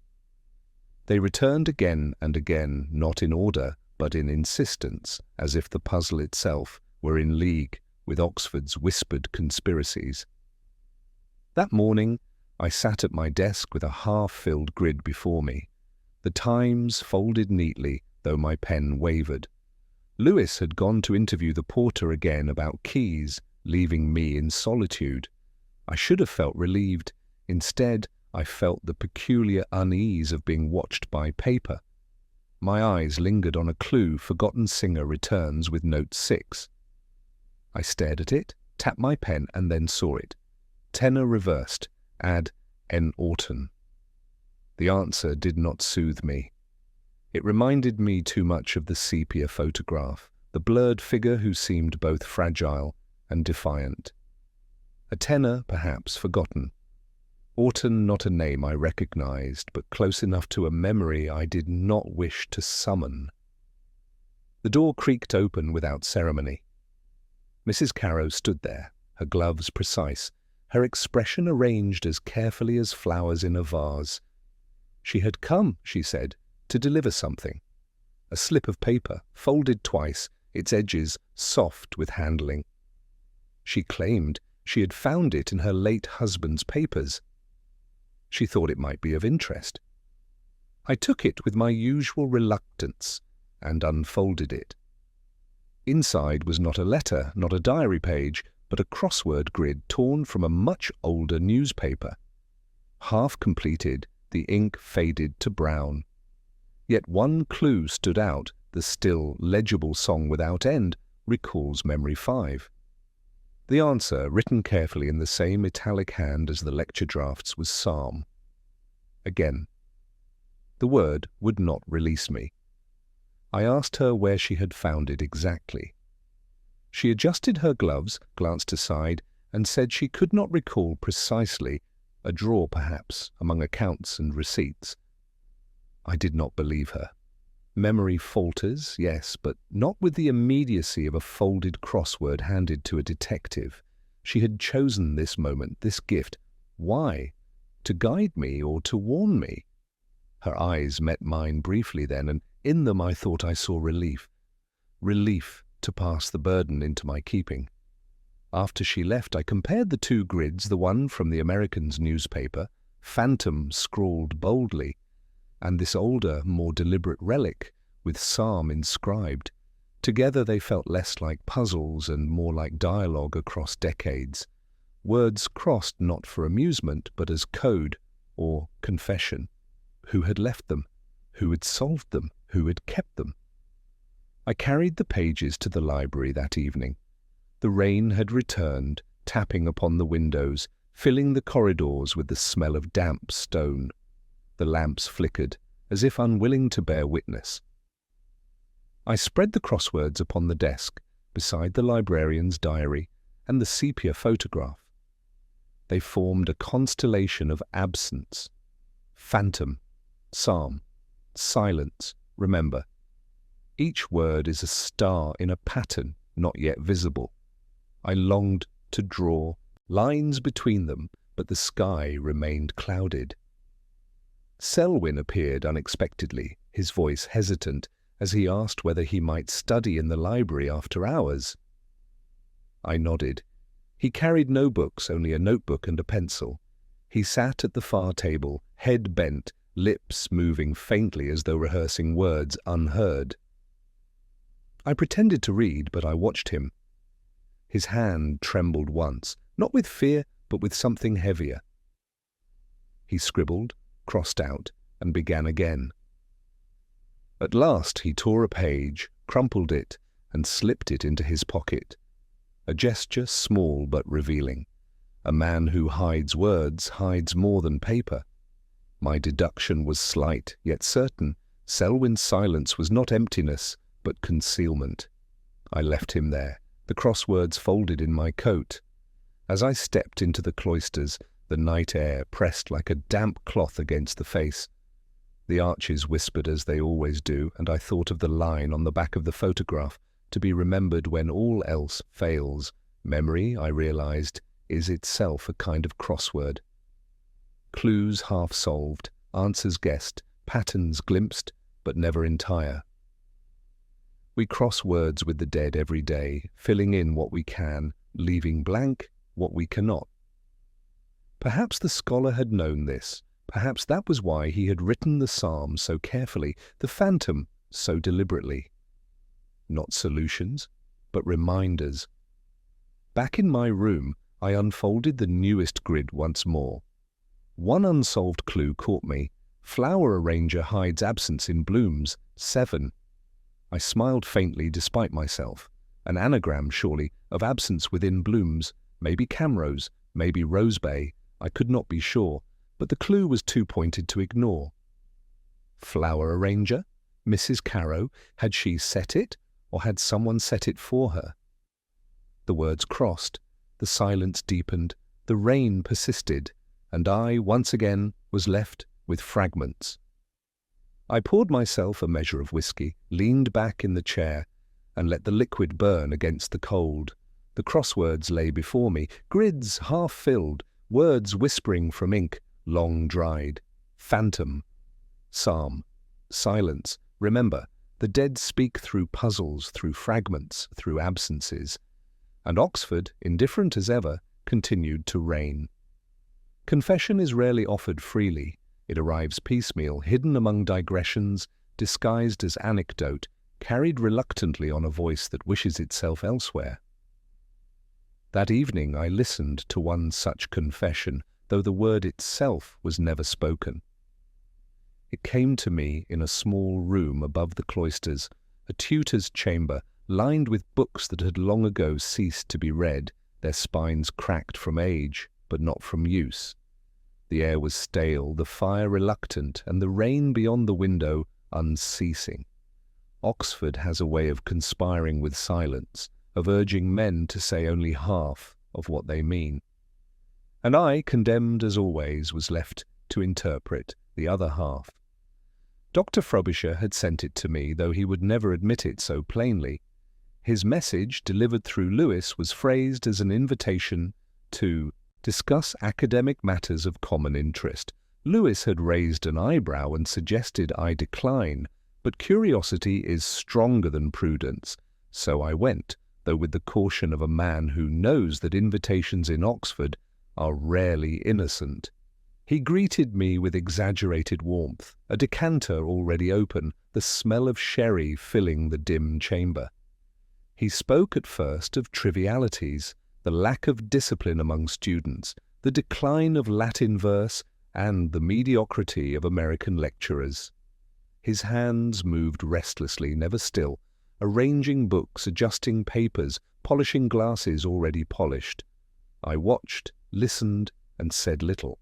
They returned again and again, not in order, but in insistence, as if the puzzle itself were in league with Oxford's whispered conspiracies. That morning, I sat at my desk with a half-filled grid before me. The Times folded neatly, though my pen wavered. Lewis had gone to interview the porter again about keys, leaving me in solitude. I should have felt relieved. Instead, I felt the peculiar unease of being watched by paper. My eyes lingered on a clue. Forgotten singer returns with note 6. I stared at it, tapped my pen, and then saw it. Tenor reversed. Add N. Orton. The answer did not soothe me. It reminded me too much of the sepia photograph, the blurred figure who seemed both fragile and defiant. A tenor, perhaps, forgotten. Orton, not a name I recognized, but close enough to a memory I did not wish to summon. The door creaked open without ceremony. Mrs. Carrow stood there, her gloves precise, her expression arranged as carefully as flowers in a vase. She had come, she said, to deliver something. A slip of paper, folded twice, its edges soft with handling. She claimed she had found it in her late husband's papers. She thought it might be of interest. I took it with my usual reluctance and unfolded it. Inside was not a letter, not a diary page, but a crossword grid torn from a much older newspaper. Half completed, the ink faded to brown. Yet one clue stood out: the still, legible song without end recalls memory 5. The answer, written carefully in the same italic hand as the lecture drafts, was psalm. Again. The word would not release me. I asked her where she had found it exactly. She adjusted her gloves, glanced aside, and said she could not recall precisely, a drawer perhaps, among accounts and receipts. I did not believe her. Memory falters, yes, but not with the immediacy of a folded crossword handed to a detective. She had chosen this moment, this gift. Why? To guide me or to warn me? Her eyes met mine briefly then, and in them I thought I saw relief. Relief to pass the burden into my keeping. After she left, I compared the two grids, the one from the American's newspaper, phantom scrawled boldly, and this older, more deliberate relic, with psalm inscribed. Together they felt less like puzzles and more like dialogue across decades. Words crossed not for amusement, but as code or confession. Who had left them? Who had solved them? Who had kept them? I carried the pages to the library that evening. The rain had returned, tapping upon the windows, filling the corridors with the smell of damp stone. The lamps flickered, as if unwilling to bear witness. I spread the crosswords upon the desk, beside the librarian's diary and the sepia photograph. They formed a constellation of absence. Phantom, psalm, silence, remember. Each word is a star in a pattern not yet visible. I longed to draw lines between them, but the sky remained clouded. Selwyn appeared unexpectedly, his voice hesitant, as he asked whether he might study in the library after hours. I nodded. He carried no books, only a notebook and a pencil. He sat at the far table, head bent, lips moving faintly as though rehearsing words unheard. I pretended to read, but I watched him. His hand trembled once, not with fear, but with something heavier. He scribbled, crossed out, and began again. At last he tore a page, crumpled it, and slipped it into his pocket. A gesture small but revealing. A man who hides words hides more than paper. My deduction was slight, yet certain. Selwyn's silence was not emptiness, but concealment. I left him there, the crosswords folded in my coat. As I stepped into the cloisters, the night air pressed like a damp cloth against the face. The arches whispered as they always do, and I thought of the line on the back of the photograph, to be remembered when all else fails. Memory, I realized, is itself a kind of crossword. Clues half solved, answers guessed, patterns glimpsed, but never entire. We cross words with the dead every day, filling in what we can, leaving blank what we cannot. Perhaps the scholar had known this. Perhaps that was why he had written the psalm so carefully, the phantom so deliberately. Not solutions, but reminders. Back in my room, I unfolded the newest grid once more. One unsolved clue caught me. Flower arranger hides absence in blooms, 7. I smiled faintly despite myself. An anagram, surely, of absence within blooms, maybe Camrose, maybe Rosebay. I could not be sure, but the clue was too pointed to ignore. Flower arranger? Mrs. Carrow? Had she set it, or had someone set it for her? The words crossed, the silence deepened, the rain persisted, and I, once again, was left with fragments. I poured myself a measure of whiskey, leaned back in the chair, and let the liquid burn against the cold. The crosswords lay before me, grids half-filled, words whispering from ink, long dried. Phantom, psalm, silence. Remember, the dead speak through puzzles, through fragments, through absences. And Oxford, indifferent as ever, continued to reign. Confession is rarely offered freely. It arrives piecemeal, hidden among digressions, disguised as anecdote, carried reluctantly on a voice that wishes itself elsewhere. That evening I listened to one such confession, though the word itself was never spoken. It came to me in a small room above the cloisters, a tutor's chamber, lined with books that had long ago ceased to be read, their spines cracked from age, but not from use. The air was stale, the fire reluctant, and the rain beyond the window unceasing. Oxford has a way of conspiring with silence, of urging men to say only half of what they mean. And I, condemned as always, was left to interpret the other half. Dr. Frobisher had sent it to me, though he would never admit it so plainly. His message, delivered through Lewis, was phrased as an invitation to discuss academic matters of common interest. Lewis had raised an eyebrow and suggested I decline, but curiosity is stronger than prudence, so I went, though with the caution of a man who knows that invitations in Oxford are rarely innocent. He greeted me with exaggerated warmth, a decanter already open, the smell of sherry filling the dim chamber. He spoke at first of trivialities, the lack of discipline among students, the decline of Latin verse, and the mediocrity of American lecturers. His hands moved restlessly, never still, arranging books, adjusting papers, polishing glasses already polished. I watched, listened, and said little.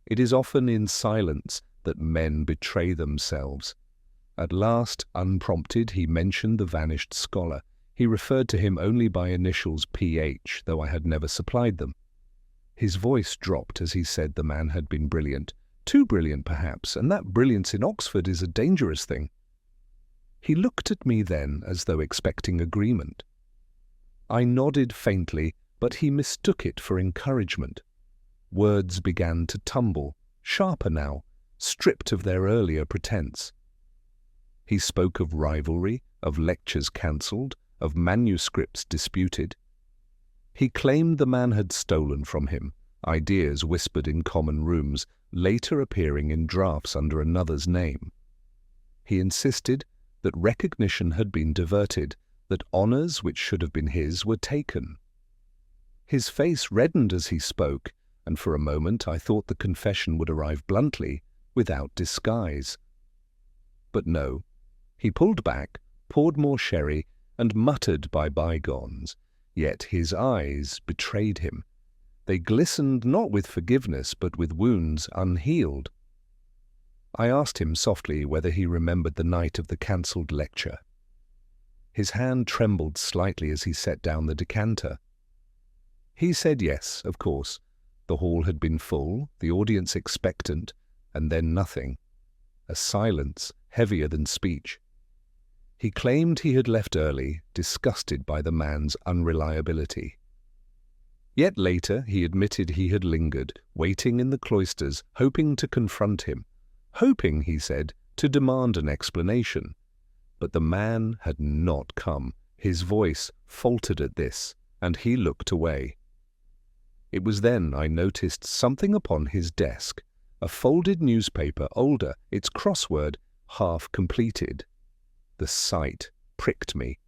It is often in silence that men betray themselves. At last, unprompted, he mentioned the vanished scholar. He referred to him only by initials P.H., though I had never supplied them. His voice dropped as he said the man had been brilliant. Too brilliant, perhaps, and that brilliance in Oxford is a dangerous thing. He looked at me then as though expecting agreement. I nodded faintly, but he mistook it for encouragement. Words began to tumble, sharper now, stripped of their earlier pretense. He spoke of rivalry, of lectures cancelled, of manuscripts disputed. He claimed the man had stolen from him, ideas whispered in common rooms, later appearing in drafts under another's name. He insisted that recognition had been diverted, that honours which should have been his were taken. His face reddened as he spoke, and for a moment I thought the confession would arrive bluntly, without disguise. But no. He pulled back, poured more sherry, and muttered by bygones. Yet his eyes betrayed him. They glistened not with forgiveness, but with wounds unhealed. I asked him softly whether he remembered the night of the cancelled lecture. His hand trembled slightly as he set down the decanter. He said yes, of course. The hall had been full, the audience expectant, and then nothing. A silence heavier than speech. He claimed he had left early, disgusted by the man's unreliability. Yet later he admitted he had lingered, waiting in the cloisters, hoping to confront him. Hoping, he said, to demand an explanation. But the man had not come. His voice faltered at this, and he looked away. It was then I noticed something upon his desk, a folded newspaper, older, its crossword half completed. The sight pricked me.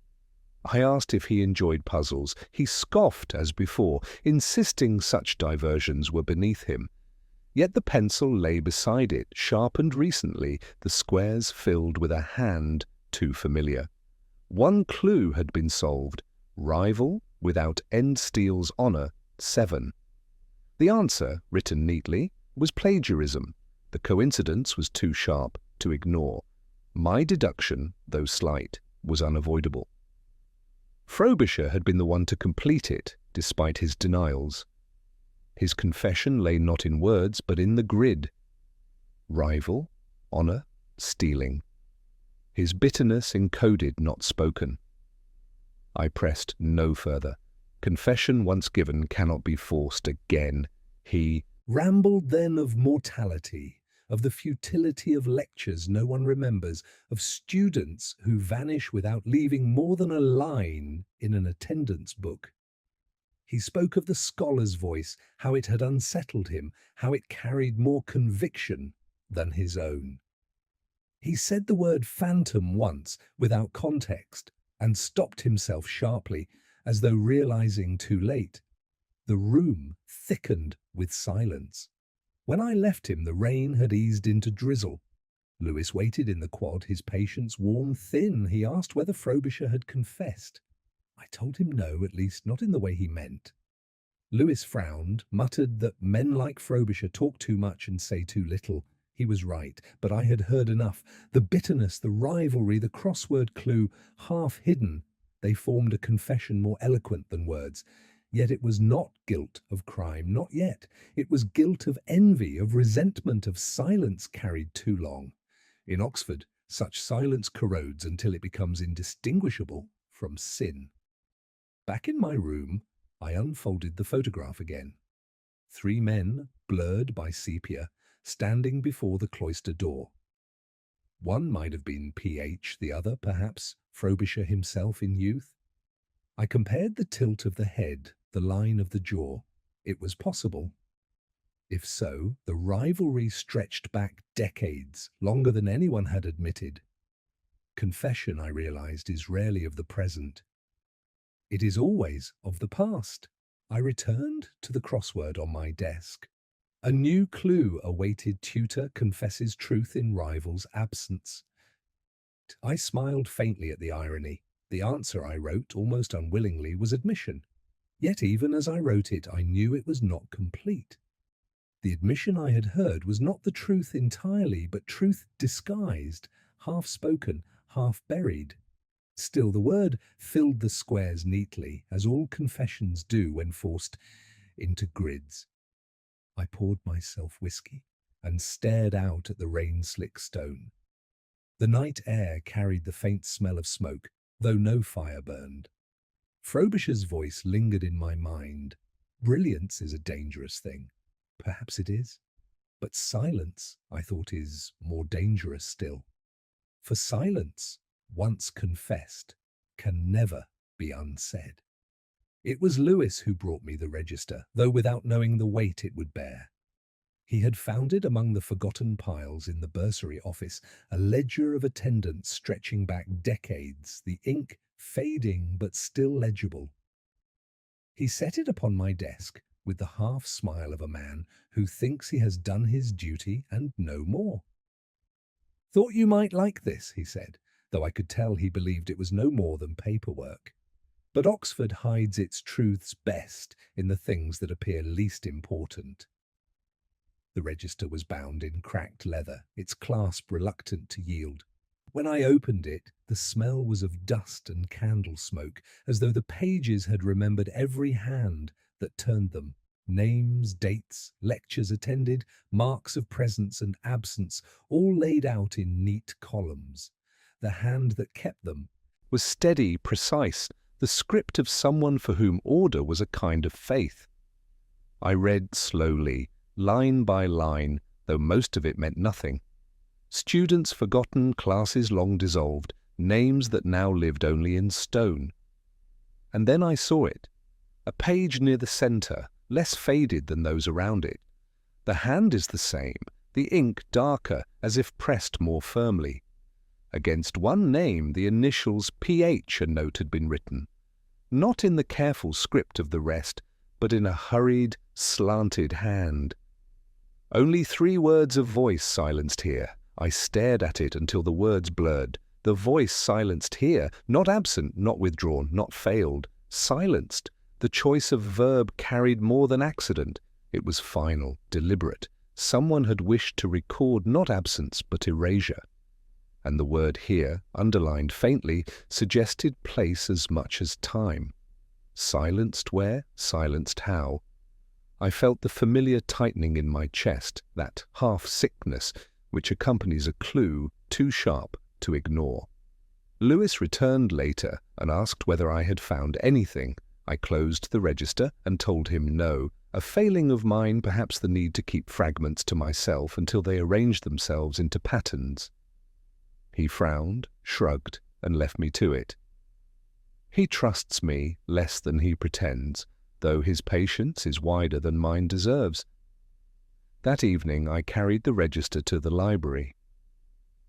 I asked if he enjoyed puzzles. He scoffed as before, insisting such diversions were beneath him. Yet the pencil lay beside it, sharpened recently, the squares filled with a hand too familiar. One clue had been solved. Rival, without end steel's honour, 7. The answer, written neatly, was plagiarism. The coincidence was too sharp to ignore. My deduction, though slight, was unavoidable. Frobisher had been the one to complete it, despite his denials. His confession lay not in words, but in the grid. Rival, honour, stealing. His bitterness encoded, not spoken. I pressed no further. Confession once given cannot be forced again. He rambled then of mortality, of the futility of lectures no one remembers, of students who vanish without leaving more than a line in an attendance book. He spoke of the scholar's voice, how it had unsettled him, how it carried more conviction than his own. He said the word phantom once without context and stopped himself sharply, as though realizing too late. The room thickened with silence. When I left him, the rain had eased into drizzle. Lewis waited in the quad, his patience worn thin. He asked whether Frobisher had confessed. I told him no, at least not in the way he meant. Lewis frowned, muttered that men like Frobisher talk too much and say too little. He was right, but I had heard enough. The bitterness, the rivalry, the crossword clue, half hidden. They formed a confession more eloquent than words. Yet it was not guilt of crime, not yet. It was guilt of envy, of resentment, of silence carried too long. In Oxford, such silence corrodes until it becomes indistinguishable from sin. Back in my room, I unfolded the photograph again. 3 men, blurred by sepia, standing before the cloister door. One might have been PH, the other, perhaps, Frobisher himself in youth. I compared the tilt of the head, the line of the jaw. It was possible. If so, the rivalry stretched back decades, longer than anyone had admitted. Confession, I realized, is rarely of the present. It is always of the past. I returned to the crossword on my desk. A new clue awaited. Tutor confesses truth in rival's absence. I smiled faintly at the irony. The answer I wrote, almost unwillingly, was admission. Yet even as I wrote it, I knew it was not complete. The admission I had heard was not the truth entirely, but truth disguised, half-spoken, half-buried. Still, the word filled the squares neatly, as all confessions do when forced into grids. I poured myself whiskey and stared out at the rain-slick stone. The night air carried the faint smell of smoke, though no fire burned. Frobisher's voice lingered in my mind. Brilliance is a dangerous thing. Perhaps it is. But silence, I thought, is more dangerous still. For silence, once confessed, can never be unsaid. It was Lewis who brought me the register, though without knowing the weight it would bear. He had found it among the forgotten piles in the bursary office, a ledger of attendance stretching back decades, the ink fading but still legible. He set it upon my desk with the half-smile of a man who thinks he has done his duty and no more. "Thought you might like this," he said, though I could tell he believed it was no more than paperwork. But Oxford hides its truths best in the things that appear least important. The register was bound in cracked leather, its clasp reluctant to yield. When I opened it, the smell was of dust and candle smoke, as though the pages had remembered every hand that turned them. Names, dates, lectures attended, marks of presence and absence, all laid out in neat columns. The hand that kept them was steady, precise, the script of someone for whom order was a kind of faith. I read slowly, line by line, though most of it meant nothing. Students forgotten, classes long dissolved, names that now lived only in stone. And then I saw it, a page near the centre, less faded than those around it. The hand is the same, the ink darker, as if pressed more firmly. Against one name, the initials PH, a note had been written, not in the careful script of the rest, but in a hurried, slanted hand. Only 3 words of voice silenced here. I stared at it until the words blurred. The voice silenced here, not absent, not withdrawn, not failed, silenced. The choice of verb carried more than accident. It was final, deliberate. Someone had wished to record not absence, but erasure. And the word here, underlined faintly, suggested place as much as time. Silenced where? Silenced how? I felt the familiar tightening in my chest, that half-sickness which accompanies a clue too sharp to ignore. Lewis returned later and asked whether I had found anything. I closed the register and told him no, a failing of mine, perhaps the need to keep fragments to myself until they arranged themselves into patterns. He frowned, shrugged, and left me to it. He trusts me less than he pretends, though his patience is wider than mine deserves. That evening I carried the register to the library.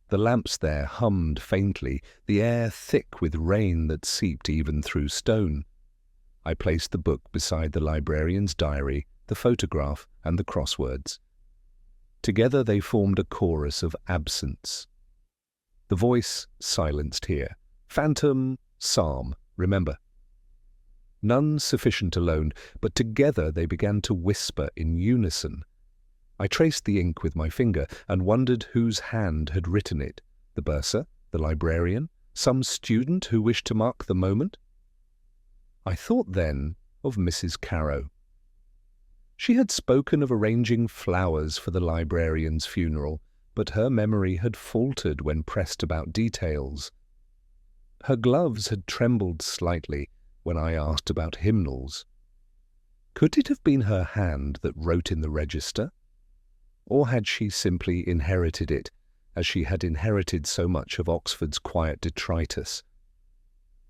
The lamps there hummed faintly, the air thick with rain that seeped even through stone. I placed the book beside the librarian's diary, the photograph, and the crosswords. Together they formed a chorus of absence. The voice silenced here. Phantom, psalm, remember. None sufficient alone, but together they began to whisper in unison. I traced the ink with my finger and wondered whose hand had written it. The bursar, the librarian, some student who wished to mark the moment? I thought then of Mrs. Carrow. She had spoken of arranging flowers for the librarian's funeral, but her memory had faltered when pressed about details. Her gloves had trembled slightly when I asked about hymnals. Could it have been her hand that wrote in the register? Or had she simply inherited it, as she had inherited so much of Oxford's quiet detritus?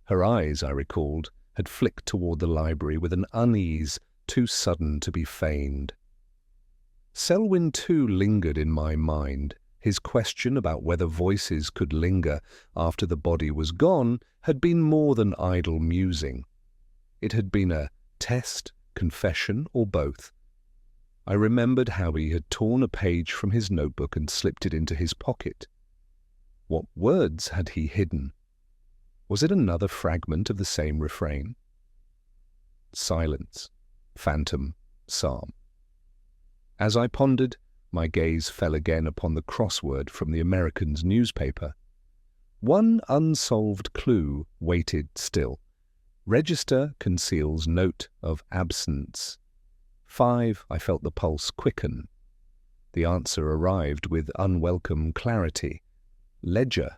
Her eyes, I recalled, had flicked toward the library with an unease too sudden to be feigned. Selwyn too lingered in my mind. His question about whether voices could linger after the body was gone had been more than idle musing. It had been a test, confession, or both. I remembered how he had torn a page from his notebook and slipped it into his pocket. What words had he hidden? Was it another fragment of the same refrain? Silence. Phantom. Psalm. As I pondered, my gaze fell again upon the crossword from the American's newspaper. One unsolved clue waited still. Register conceals note of absence. 5, I felt the pulse quicken. The answer arrived with unwelcome clarity. Ledger.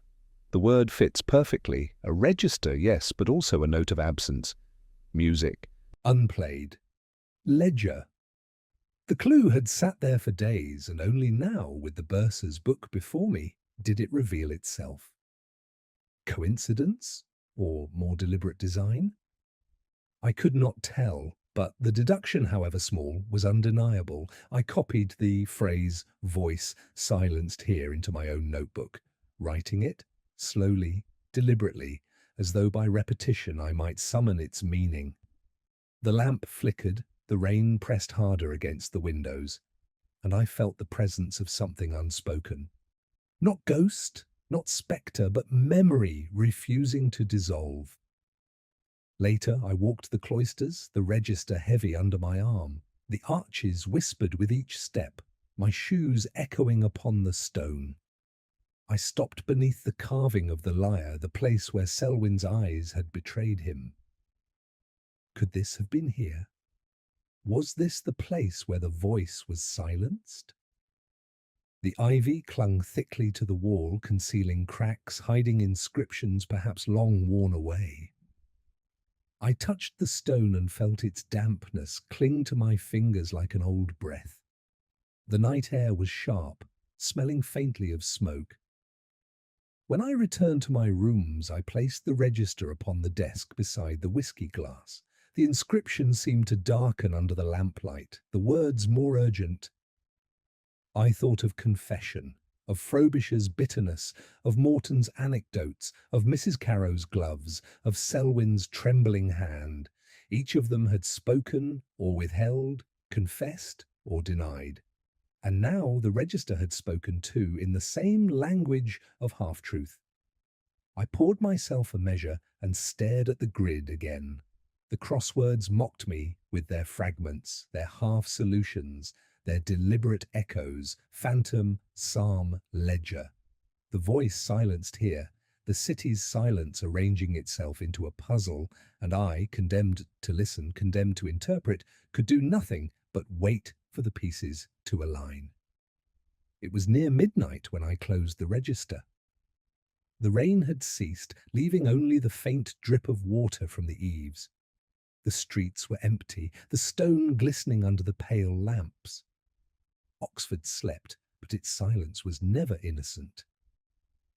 The word fits perfectly. A register, yes, but also a note of absence. Music. Unplayed. Ledger. The clue had sat there for days, and only now, with the bursar's book before me, did it reveal itself. Coincidence? Or more deliberate design? I could not tell, but the deduction, however small, was undeniable. I copied the phrase "voice silenced here" into my own notebook, writing it, slowly, deliberately, as though by repetition I might summon its meaning. The lamp flickered, the rain pressed harder against the windows, and I felt the presence of something unspoken. Not ghost, not spectre, but memory refusing to dissolve. Later I walked the cloisters, the register heavy under my arm. The arches whispered with each step, my shoes echoing upon the stone. I stopped beneath the carving of the lyre, the place where Selwyn's eyes had betrayed him. Could this have been here? Was this the place where the voice was silenced? The ivy clung thickly to the wall, concealing cracks, hiding inscriptions perhaps long worn away. I touched the stone and felt its dampness cling to my fingers like an old breath. The night air was sharp, smelling faintly of smoke. When I returned to my rooms, I placed the register upon the desk beside the whiskey glass. The inscription seemed to darken under the lamplight, the words more urgent. I thought of confession, of Frobisher's bitterness, of Morton's anecdotes, of Mrs. Carrow's gloves, of Selwyn's trembling hand. Each of them had spoken or withheld, confessed or denied. And now the register had spoken too, in the same language of half-truth. I poured myself a measure and stared at the grid again. The crosswords mocked me with their fragments, their half-solutions, their deliberate echoes, phantom, psalm, ledger. The voice silenced here, the city's silence arranging itself into a puzzle, and I, condemned to listen, condemned to interpret, could do nothing but wait for the pieces to align. It was near midnight when I closed the register. The rain had ceased, leaving only the faint drip of water from the eaves. The streets were empty, the stone glistening under the pale lamps. Oxford slept, but its silence was never innocent.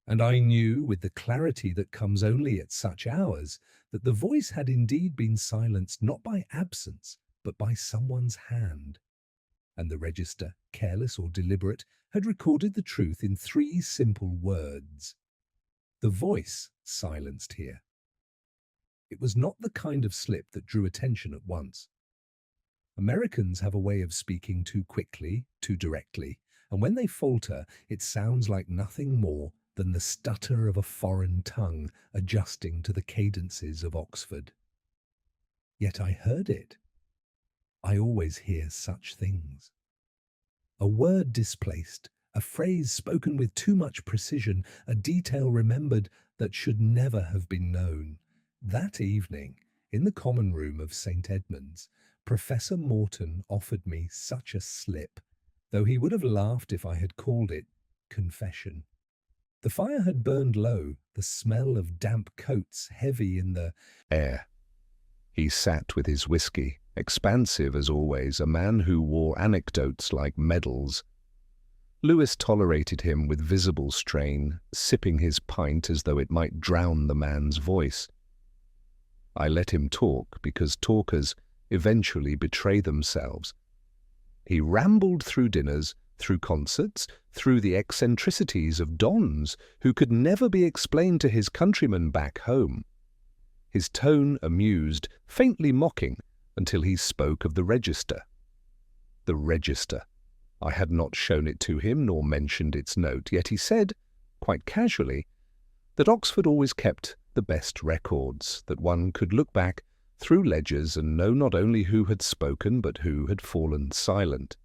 And I knew, with the clarity that comes only at such hours, that the voice had indeed been silenced not by absence, but by someone's hand. and the register, careless or deliberate, had recorded the truth in 3 simple words. The voice silenced here. It was not the kind of slip that drew attention at once. Americans have a way of speaking too quickly, too directly, and when they falter, it sounds like nothing more than the stutter of a foreign tongue adjusting to the cadences of Oxford. Yet I heard it. I always hear such things. A word displaced, a phrase spoken with too much precision, a detail remembered that should never have been known. That evening, in the common room of St. Edmund's, Professor Morton offered me such a slip, though he would have laughed if I had called it confession. The fire had burned low, the smell of damp coats heavy in the air. He sat with his whisky, expansive as always, a man who wore anecdotes like medals. Lewis tolerated him with visible strain, sipping his pint as though it might drown the man's voice. I let him talk because talkers eventually betray themselves. He rambled through dinners, through concerts, through the eccentricities of dons who could never be explained to his countrymen back home. His tone amused, faintly mocking, until he spoke of the register. The register. I had not shown it to him nor mentioned its note, yet he said, quite casually, that Oxford always kept the best records, that one could look back through ledgers and know not only who had spoken but who had fallen silent.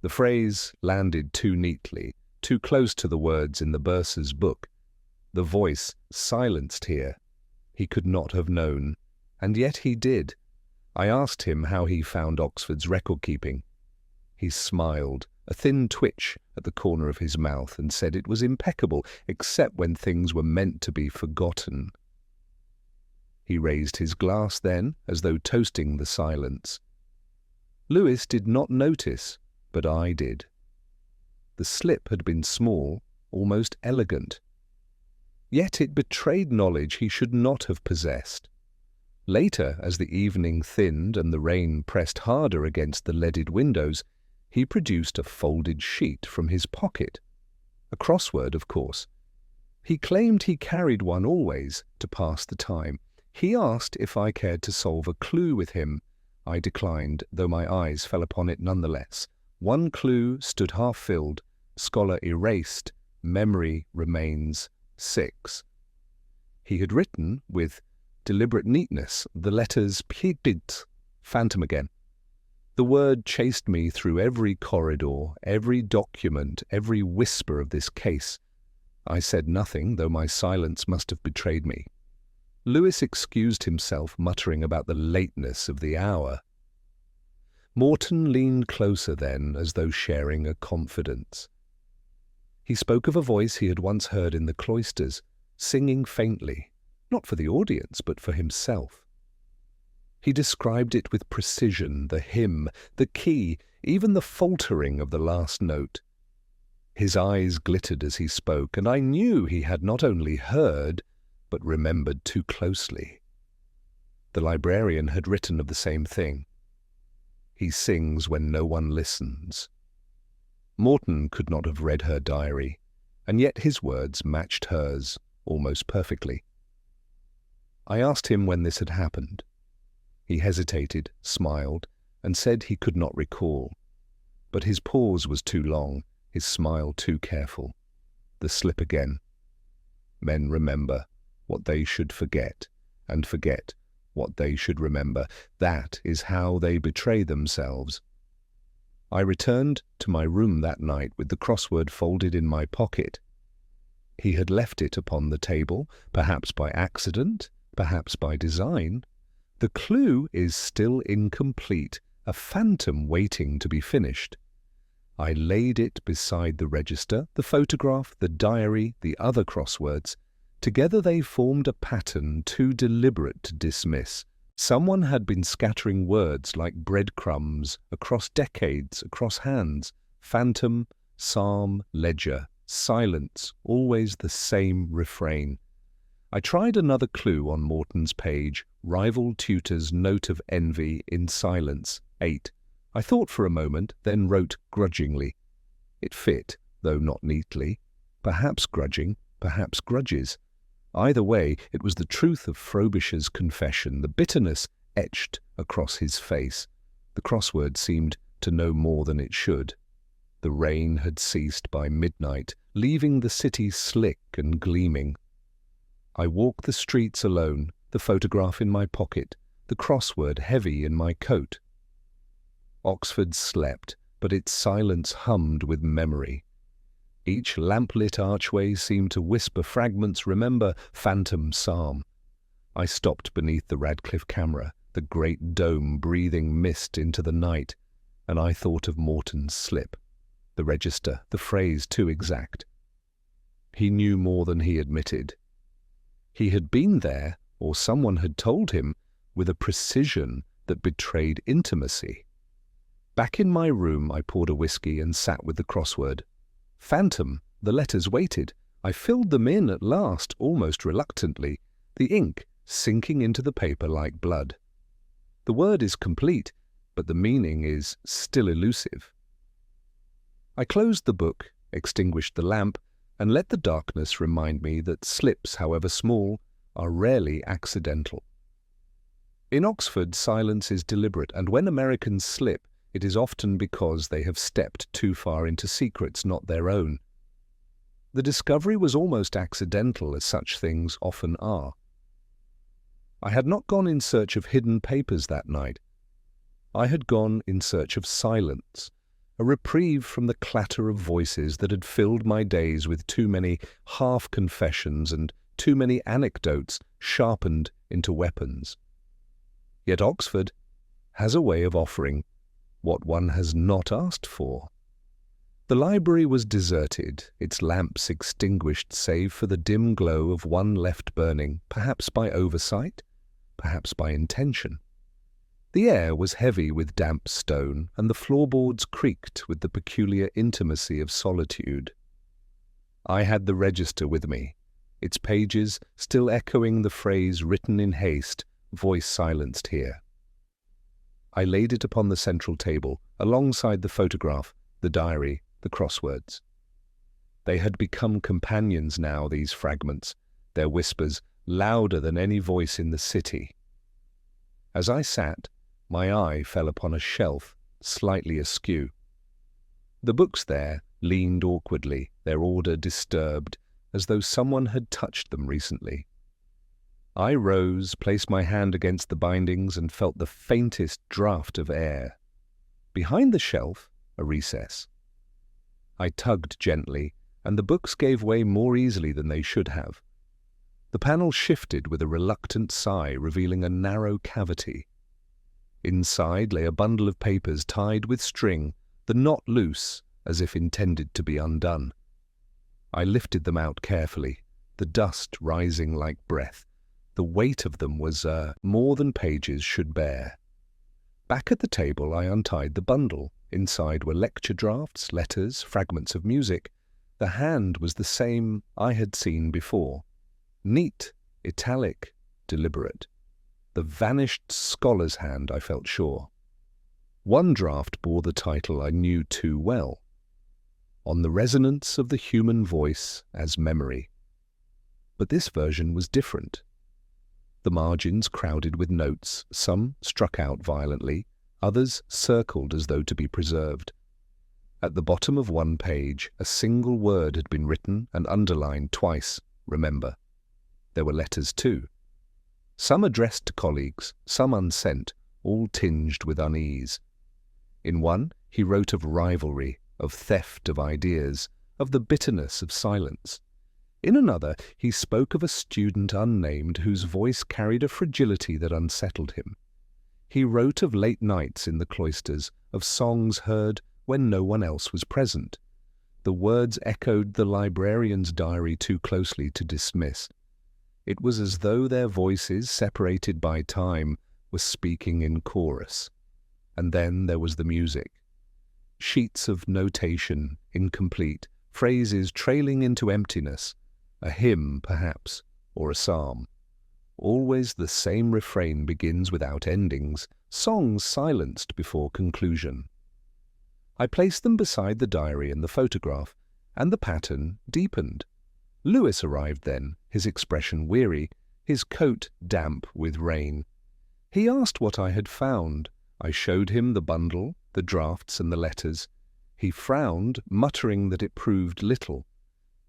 The phrase landed too neatly, too close to the words in the bursar's book. The voice silenced here. He could not have known, and yet he did. I asked him how he found Oxford's record-keeping. He smiled, a thin twitch at the corner of his mouth, and said it was impeccable, except when things were meant to be forgotten. He raised his glass then, as though toasting the silence. Lewis did not notice, but I did. The slip had been small, almost elegant. Yet it betrayed knowledge he should not have possessed. Later, as the evening thinned and the rain pressed harder against the leaded windows, he produced a folded sheet from his pocket. A crossword, of course. He claimed he carried one always, to pass the time. He asked if I cared to solve a clue with him. I declined, though my eyes fell upon it nonetheless. One clue stood half-filled, scholar erased, memory remains 6. He had written, with deliberate neatness, the letters Pigit, phantom again. The word chased me through every corridor, every document, every whisper of this case. I said nothing, though my silence must have betrayed me. Lewis excused himself, muttering about the lateness of the hour. Morton leaned closer then, as though sharing a confidence. He spoke of a voice he had once heard in the cloisters, singing faintly, not for the audience, but for himself. He described it with precision, the hymn, the key, even the faltering of the last note. His eyes glittered as he spoke, and I knew he had not only heard, but remembered too closely. The librarian had written of the same thing. He sings when no one listens. Morton could not have read her diary, and yet his words matched hers almost perfectly. I asked him when this had happened. He hesitated, smiled, and said he could not recall. But his pause was too long, his smile too careful. The slip again. Men remember what they should forget, and forget what they should remember. That is how they betray themselves. I returned to my room that night with the crossword folded in my pocket. He had left it upon the table, perhaps by accident, perhaps by design. The clue is still incomplete, a phantom waiting to be finished. I laid it beside the register, the photograph, the diary, the other crosswords. Together they formed a pattern too deliberate to dismiss. Someone had been scattering words like breadcrumbs across decades, across hands. Phantom, psalm, ledger, silence, always the same refrain. I tried another clue on Morton's page, rival tutor's note of envy in silence, 8. I thought for a moment, then wrote grudgingly. It fit, though not neatly. Perhaps grudging, perhaps grudges. Either way, it was the truth of Frobisher's confession, the bitterness etched across his face. The crossword seemed to know more than it should. The rain had ceased by midnight, leaving the city slick and gleaming. I walked the streets alone, the photograph in my pocket, the crossword heavy in my coat. Oxford slept, but its silence hummed with memory. Each lamplit archway seemed to whisper fragments, remember, phantom psalm. I stopped beneath the Radcliffe camera, the great dome breathing mist into the night, and I thought of Morton's slip. The register, the phrase too exact. He knew more than he admitted. He had been there, or someone had told him, with a precision that betrayed intimacy. Back in my room, I poured a whiskey and sat with the crossword. Phantom, the letters waited. I filled them in at last, almost reluctantly, the ink sinking into the paper like blood. The word is complete, but the meaning is still elusive. I closed the book, extinguished the lamp, and let the darkness remind me that slips, however small, are rarely accidental. In Oxford, silence is deliberate, and when Americans slip, it is often because they have stepped too far into secrets not their own. The discovery was almost accidental, as such things often are. I had not gone in search of hidden papers that night. I had gone in search of silence, a reprieve from the clatter of voices that had filled my days with too many half-confessions and too many anecdotes sharpened into weapons. Yet Oxford has a way of offering what one has not asked for. The library was deserted, its lamps extinguished save for the dim glow of one left burning, perhaps by oversight, perhaps by intention. The air was heavy with damp stone, and the floorboards creaked with the peculiar intimacy of solitude. I had the register with me, its pages still echoing the phrase written in haste, voice silenced here. I laid it upon the central table, alongside the photograph, the diary, the crosswords. They had become companions now, these fragments, their whispers louder than any voice in the city. As I sat, my eye fell upon a shelf, slightly askew. The books there leaned awkwardly, their order disturbed, as though someone had touched them recently. I rose, placed my hand against the bindings, and felt the faintest draught of air. Behind the shelf, a recess. I tugged gently, and the books gave way more easily than they should have. The panel shifted with a reluctant sigh, revealing a narrow cavity. Inside lay a bundle of papers tied with string, the knot loose, as if intended to be undone. I lifted them out carefully, the dust rising like breath. The weight of them was more than pages should bear. Back at the table I untied the bundle. Inside were lecture drafts, letters, fragments of music. The hand was the same I had seen before. Neat, italic, deliberate. The vanished scholar's hand, I felt sure. One draft bore the title I knew too well. On the Resonance of the Human Voice as Memory. But this version was different. The margins crowded with notes, some struck out violently, others circled as though to be preserved. At the bottom of one page, a single word had been written and underlined twice, remember. There were letters too. Some addressed to colleagues, some unsent, all tinged with unease. In one, he wrote of rivalry, of theft of ideas, of the bitterness of silence. In another, he spoke of a student unnamed whose voice carried a fragility that unsettled him. He wrote of late nights in the cloisters, of songs heard when no one else was present. The words echoed the librarian's diary too closely to dismiss. It was as though their voices, separated by time, were speaking in chorus. And then there was the music. Sheets of notation, incomplete, phrases trailing into emptiness, a hymn, perhaps, or a psalm. Always the same refrain begins without endings, songs silenced before conclusion. I placed them beside the diary and the photograph, and the pattern deepened. Lewis arrived then, his expression weary, his coat damp with rain. He asked what I had found. I showed him the bundle, the drafts and the letters. He frowned, muttering that it proved little.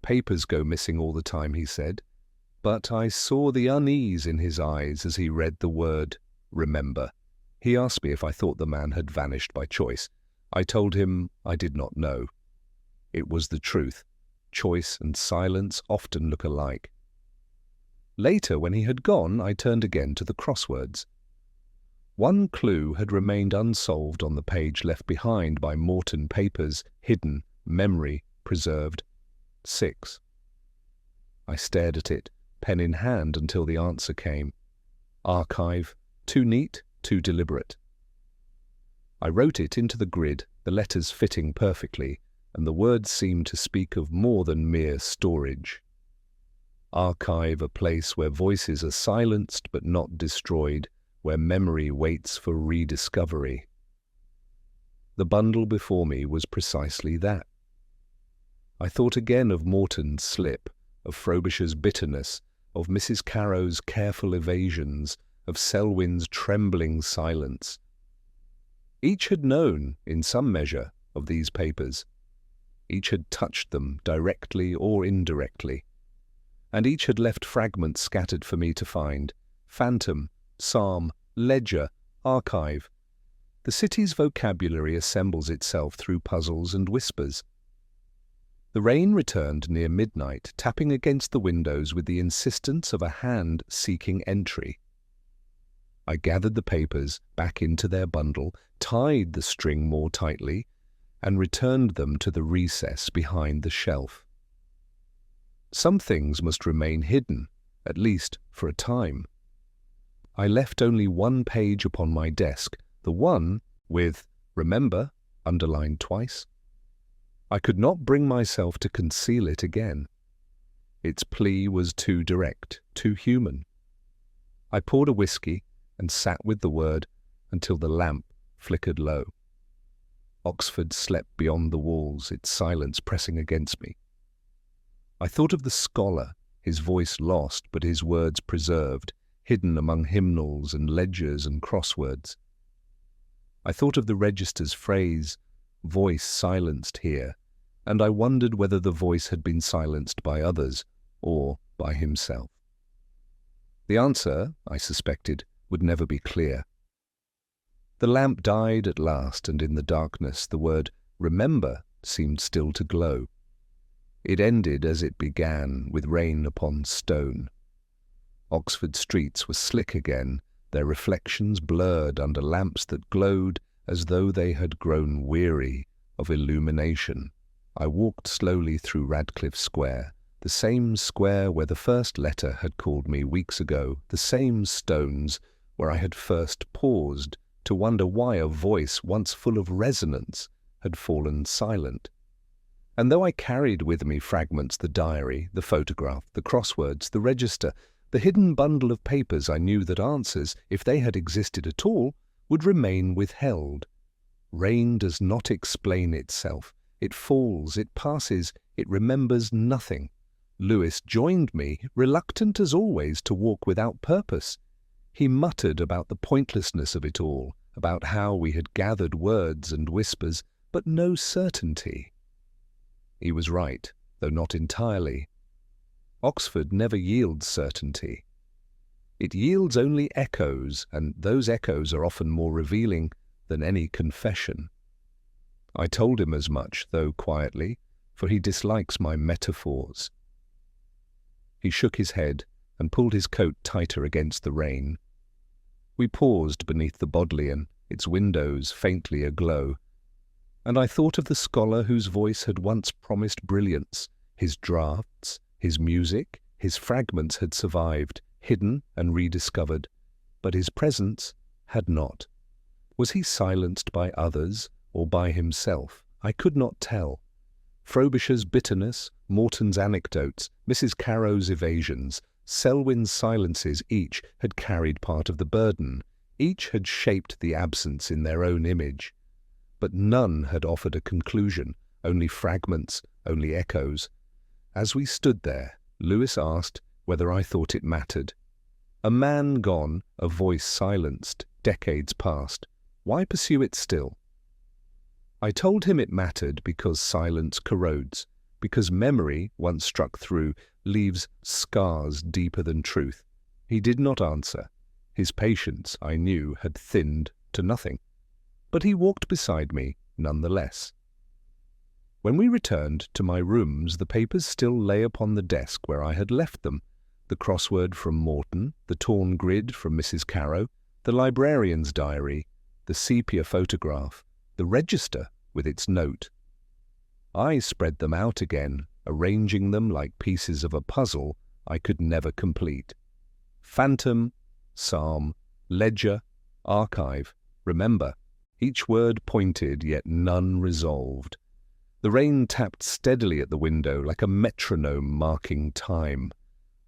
Papers go missing all the time, he said. But I saw the unease in his eyes as he read the word, remember. He asked me if I thought the man had vanished by choice. I told him I did not know. It was the truth. Choice and silence often look alike. Later, when he had gone, I turned again to the crosswords. One clue had remained unsolved on the page left behind by Morton papers, hidden, memory preserved. 6. I stared at it, pen in hand, until the answer came. Archive, too neat, too deliberate. I wrote it into the grid, the letters fitting perfectly, and the words seemed to speak of more than mere storage. Archive, a place where voices are silenced but not destroyed, where memory waits for rediscovery. The bundle before me was precisely that. I thought again of Morton's slip, of Frobisher's bitterness, of Mrs. Carrow's careful evasions, of Selwyn's trembling silence. Each had known, in some measure, of these papers. Each had touched them, directly or indirectly. And each had left fragments scattered for me to find. Phantom, psalm, ledger, archive. The city's vocabulary assembles itself through puzzles and whispers. The rain returned near midnight, tapping against the windows with the insistence of a hand seeking entry. I gathered the papers back into their bundle, tied the string more tightly, and returned them to the recess behind the shelf. Some things must remain hidden, at least for a time. I left only one page upon my desk, the one with "Remember" underlined twice. I could not bring myself to conceal it again. Its plea was too direct, too human. I poured a whiskey and sat with the word until the lamp flickered low. Oxford slept beyond the walls, its silence pressing against me. I thought of the scholar, his voice lost but his words preserved, hidden among hymnals and ledgers and crosswords. I thought of the register's phrase, voice silenced here, and I wondered whether the voice had been silenced by others or by himself. The answer, I suspected, would never be clear. The lamp died at last, and in the darkness the word "remember" seemed still to glow. It ended as it began, with rain upon stone. Oxford streets were slick again, their reflections blurred under lamps that glowed as though they had grown weary of illumination. I walked slowly through Radcliffe Square, the same square where the first letter had called me weeks ago, the same stones where I had first paused to wonder why a voice once full of resonance had fallen silent. And though I carried with me fragments, the diary, the photograph, the crosswords, the register, the hidden bundle of papers, I knew that answers, if they had existed at all, would remain withheld. Rain does not explain itself. It falls, it passes, it remembers nothing. Lewis joined me, reluctant as always to walk without purpose. He muttered about the pointlessness of it all, about how we had gathered words and whispers, but no certainty. He was right, though not entirely. Oxford never yields certainty. It yields only echoes, and those echoes are often more revealing than any confession. I told him as much, though quietly, for he dislikes my metaphors. He shook his head and pulled his coat tighter against the rain. We paused beneath the Bodleian, its windows faintly aglow, and I thought of the scholar whose voice had once promised brilliance. His drafts, his music, his fragments had survived, hidden and rediscovered, but his presence had not. Was he silenced by others or by himself? I could not tell. Frobisher's bitterness, Morton's anecdotes, Mrs. Carrow's evasions, Selwyn's silences each had carried part of the burden, each had shaped the absence in their own image. But none had offered a conclusion, only fragments, only echoes. As we stood there, Lewis asked whether I thought it mattered. A man gone, a voice silenced, decades past. Why pursue it still? I told him it mattered because silence corrodes, because memory, once struck through, leaves scars deeper than truth. He did not answer. His patience, I knew, had thinned to nothing. But he walked beside me, nonetheless. When we returned to my rooms, the papers still lay upon the desk where I had left them. The crossword from Morton, the torn grid from Mrs. Carrow, the librarian's diary, the sepia photograph, the register with its note. I spread them out again, arranging them like pieces of a puzzle I could never complete. Phantom, psalm, ledger, archive, remember, each word pointed, yet none resolved. The rain tapped steadily at the window like a metronome marking time.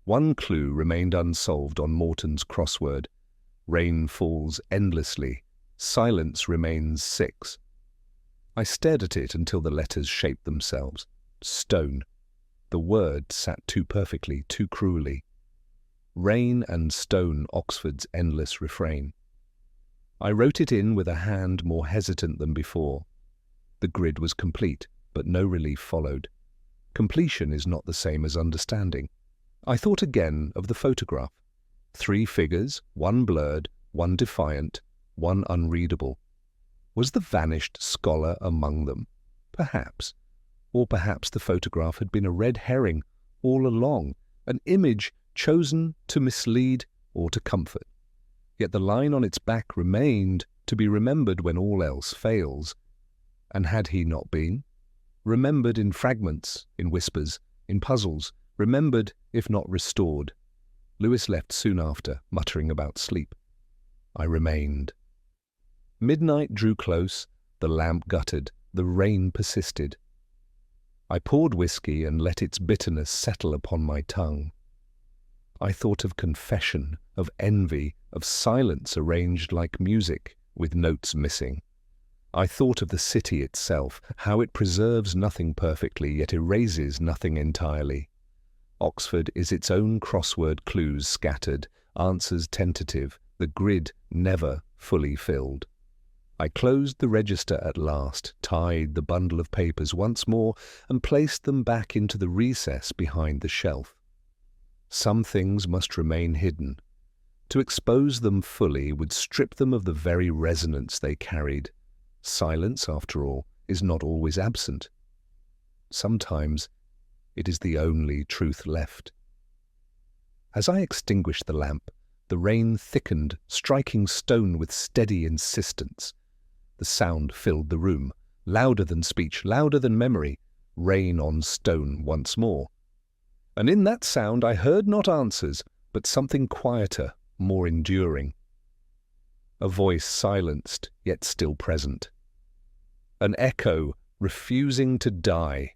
One clue remained unsolved on Morton's crossword. Rain falls endlessly. Silence remains 6. I stared at it until the letters shaped themselves. Stone. The word sat too perfectly, too cruelly. Rain and stone, Oxford's endless refrain. I wrote it in with a hand more hesitant than before. The grid was complete, but no relief followed. Completion is not the same as understanding. I thought again of the photograph. 3 figures, one blurred, one defiant, one unreadable. Was the vanished scholar among them? Perhaps. Or perhaps the photograph had been a red herring all along, an image chosen to mislead or to comfort. Yet the line on its back remained to be remembered when all else fails. And had he not been? Remembered in fragments, in whispers, in puzzles, remembered if not restored. Lewis left soon after, muttering about sleep. I remained. Midnight drew close, the lamp guttered, the rain persisted. I poured whiskey and let its bitterness settle upon my tongue. I thought of confession, of envy, of silence arranged like music, with notes missing. I thought of the city itself, how it preserves nothing perfectly, yet erases nothing entirely. Oxford is its own crossword clues scattered, answers tentative, the grid never fully filled. I closed the register at last, tied the bundle of papers once more, and placed them back into the recess behind the shelf. Some things must remain hidden. To expose them fully would strip them of the very resonance they carried. Silence, after all, is not always absent. Sometimes it is the only truth left. As I extinguished the lamp, the rain thickened, striking stone with steady insistence. The sound filled the room, louder than speech, louder than memory, rain on stone once more. And in that sound I heard not answers, but something quieter, more enduring. A voice silenced, yet still present. An echo refusing to die,